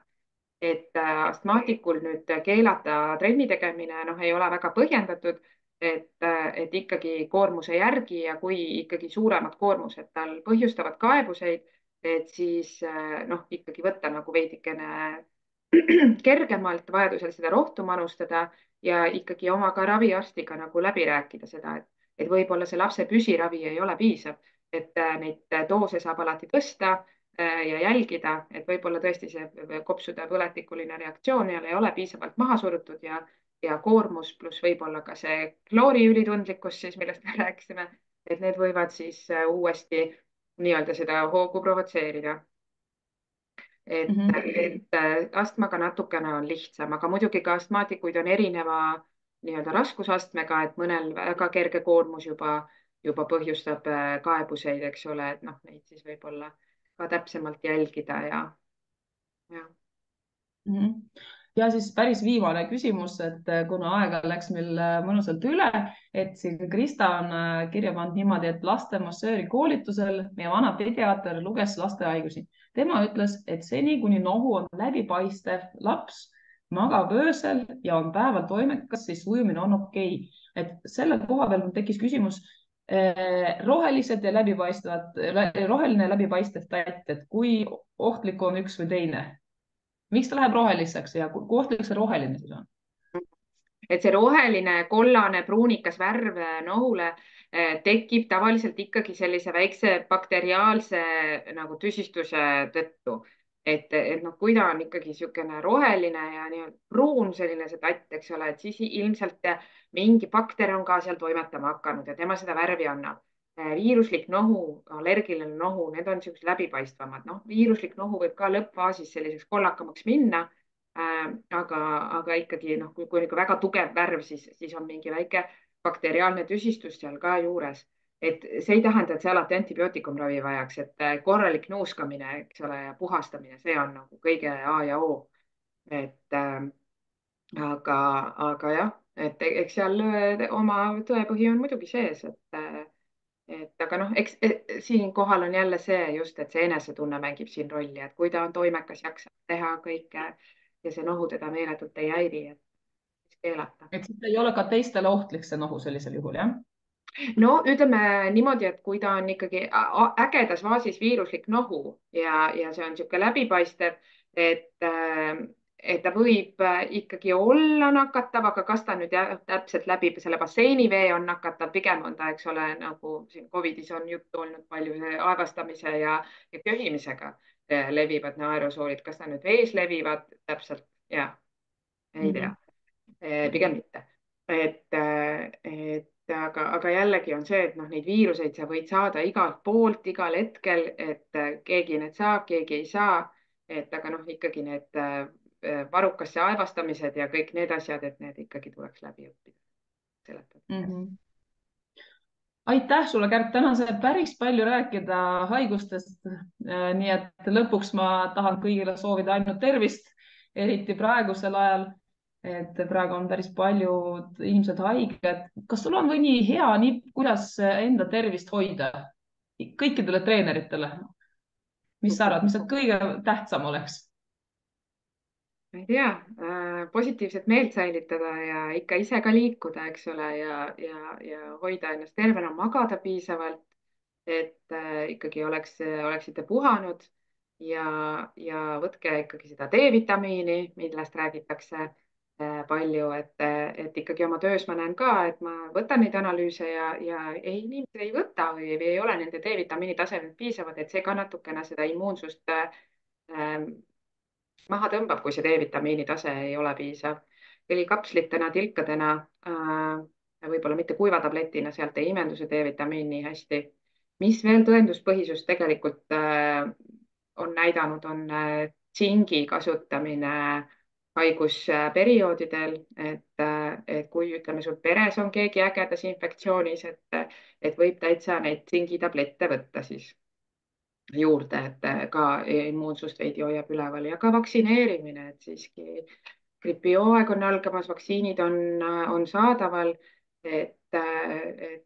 Et astmaatikul nüüd keelata trenni tegemine ei ole väga põhjendatud. Et ikkagi koormuse järgi ja kui ikkagi suuremad koormused tal põhjustavad kaebuseid, et siis ikkagi võtta nagu veidikene kergemalt, vajadusel seda rohtu manustada ja ikkagi oma ka raviarstiga nagu läbi rääkida seda, et võib-olla see lapse püsiravi ei ole piisav, et neid doose saab alati tõsta ja jälgida, et võib-olla tõesti see kopsude põletikuline reaktsioon ei ole piisavalt maha surutud ja koormus pluss võib-olla ka see klooriülitundlikkus siis, millest me rääkisime, et need võivad siis uuesti nii-öelda seda hoogu provotseerida. Et astmaga natukene on lihtsam, aga muidugi ka astmaatikuid on erineva nii-öelda raskusastmega, et mõnel väga kerge koormus juba põhjustab kaebuseid, eks ole, et noh, neid siis võib-olla ka täpsemalt jälgida ja. Ja siis päris viimane küsimus, et kuna aega läks meil mõnusalt üle, et siin Krista on kirja pannud niimoodi, et laste massööri koolitusel meie vana pediaater luges laste haigusi. Tema ütles, et seni, kuni nohu on läbipaistev, laps magab öösel ja on päeval toimekas, siis ujumine on okei. Et selle koha peal tekkis küsimus, rohelised ja läbipaistvad, roheline ja läbipaistev tatt, et kui ohtlik on üks või teine? Miks ta läheb roheliseks ja kui ohtlik see roheline siis on? Et see roheline, kollane, pruunikas värv nohule tekib tavaliselt ikkagi sellise väikse bakteriaalse nagu tüsistuse tõttu. Et noh, kui ta on ikkagi niisugune roheline ja pruun selline see tatt, eks ole, et siis ilmselt mingi bakter on ka seal toimetama hakanud ja tema seda värvi annab. Viiruslik nohu, allergiline nohu, need on niisugused läbipaistvamad. Noh, viiruslik nohu võib ka lõppfaasis selliseks kollakamaks minna, aga ikkagi noh, kui ikka väga tugev värv, siis on mingi väike bakteriaalne tüsistus seal ka juures. Et see ei tähenda, et see alati antibiootikumravi vajaks, et korralik nuuskamine, eks ole, ja puhastamine, see on nagu kõige A ja O. Et aga jah, et eks seal oma tõepõhi on muidugi sees, et aga noh, eks siinkohal on jälle see just, et see enesetunne mängib siin rolli, et kui ta on toimekas, jaksab teha kõike ja see nohu teda meeletult ei häiri, et siis keelata. Et siis ei ole ka teistele ohtlik see nohu sellisel juhul, jah? No ütleme niimoodi, et kui ta on ikkagi ägedas faasis viiruslik nohu ja see on niisugune läbipaistev, et ta võib ikkagi olla nakatav, aga kas ta nüüd täpselt läbi selle basseinivee on nakatav, pigem on ta, eks ole, nagu siin Covidis on juttu olnud palju aevastamise ja köhimisega levivad need aerosoolid, kas ta nüüd vees levivad täpselt, ei tea, pigem mitte. Aga jällegi on see, et noh, neid viiruseid sa võid saada igalt poolt, igal hetkel, et keegi need saab, keegi ei saa, aga noh, ikkagi need varukasse aevastamised ja kõik need asjad, et need ikkagi tuleks läbi õppida. Aitäh sulle, Kärt, täna sai päris palju rääkida haigustest. Nii et lõpuks ma tahan kõigile soovida ainult tervist, eriti praegusel ajal, et praegu on päris paljud inimesed haiged. Kas sul on mõni hea nipp, kuidas enda tervist hoida kõikidele treeneritele? Mis sa arvad, mis see kõige tähtsam oleks? Ma ei tea, positiivset meelt säilitada ja ikka ise ka liikuda, eks ole, ja hoida ennast tervena, magada piisavalt, et ikkagi oleksite puhanud ja võtke ikkagi seda D-vitamiini, millest räägitakse palju, et ikkagi oma töös ma näen ka, et ma võtan neid analüüse ja inimesed ei võta või ei ole nende D-vitamiini tasemed piisavad, et see ka natukene seda immuunsust maha tõmbab, kui see D-vitamiini tase ei ole piisav. Eli kapslitena, tilkadena, võib-olla mitte kuivatabletina, sealt ei imendu see D-vitamiini hästi. Mis veel tõenduspõhisust tegelikult on näidanud, on tsingi kasutamine haigusperioodidel, et kui ütleme, sul peres on keegi ägedas infektsioonis, et võib täitsa neid tsingitablette võtta siis juurde, et ka immuunsust veidi hoiab üleval ja ka vaktsineerimine, et siiski gripihooaeg on algamas, vaktsiinid on saadaval, et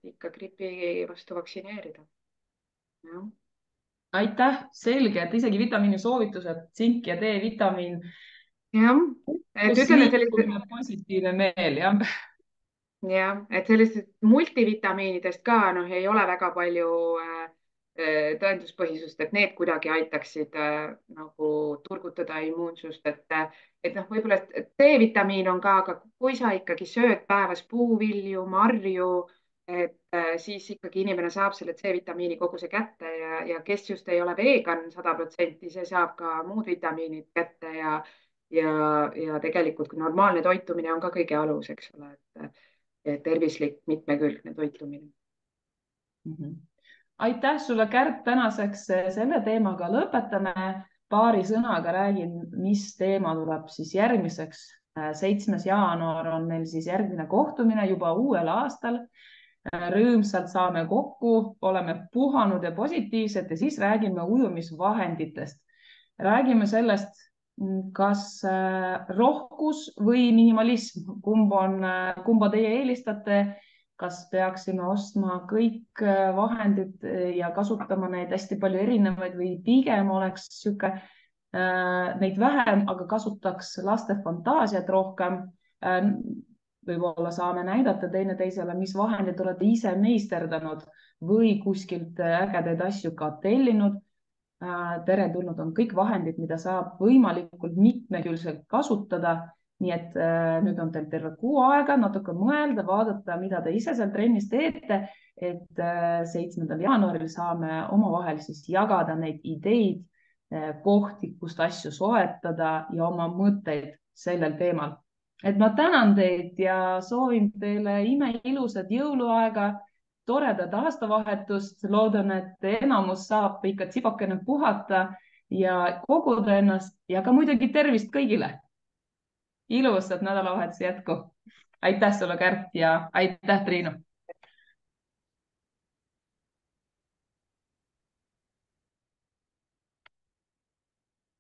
ikka gripi vastu vaktsineerida. Aitäh, selge, et isegi vitamiini soovitused, tsink ja D-vitamiin. Jah, et ütleme sellise positiivne meel, jah. Jah, et sellistest multivitamiinidest ka ei ole väga palju tõenduspõhisust, et need kuidagi aitaksid nagu turgutada immuunsust, et noh, võib-olla D-vitamiin on ka, aga kui sa ikkagi sööd päevas puuvilju, marju, siis ikkagi inimene saab selle C-vitamiini koguse kätte ja kes just ei ole vegan 100%, see saab ka muud vitamiinid kätte ja tegelikult kui normaalne toitumine on ka kõige alus, eks ole, et tervislik mitmekülgne toitumine. Aitäh sulle, Kärt, tänaseks selle teemaga lõpetame. Paari sõnaga räägin, mis teema tuleb siis järgmiseks. 7. jaanuar on meil siis järgmine kohtumine juba uuel aastal. Rõõmsalt saame kokku, oleme puhanud ja positiivsed ja siis räägime ujumisvahenditest. Räägime sellest, kas rohkus või minimalism, kumba teie eelistate, kas peaksime ostma kõik vahendid ja kasutama neid hästi palju erinevaid või pigem oleks sihuke neid vähem, aga kasutaks laste fantaasiat rohkem. Võib-olla saame näidata teineteisele, mis vahendid olete ise meisterdanud või kuskilt ägedaid asju ka tellinud. Teretulnud on kõik vahendid, mida saab võimalikult mitmekülgselt kasutada. Nii et nüüd on teil terve kuu aega natuke mõelda, vaadata, mida te ise seal trennis teete, et 7. jaanuaril saame omavahel siis jagada neid ideid, kohti, kust asju soetada ja oma mõtteid sellel teemal. Et ma tänan teid ja soovin teile imeilusat jõuluaega, toredat aastavahetust. Loodan, et enamus saab ikka tsipakene puhata ja koguda ennast ja ka muidugi tervist kõigile. Ilusat nädalavahetuse jätku. Aitäh sulle, Kärt, ja aitäh, Triinu.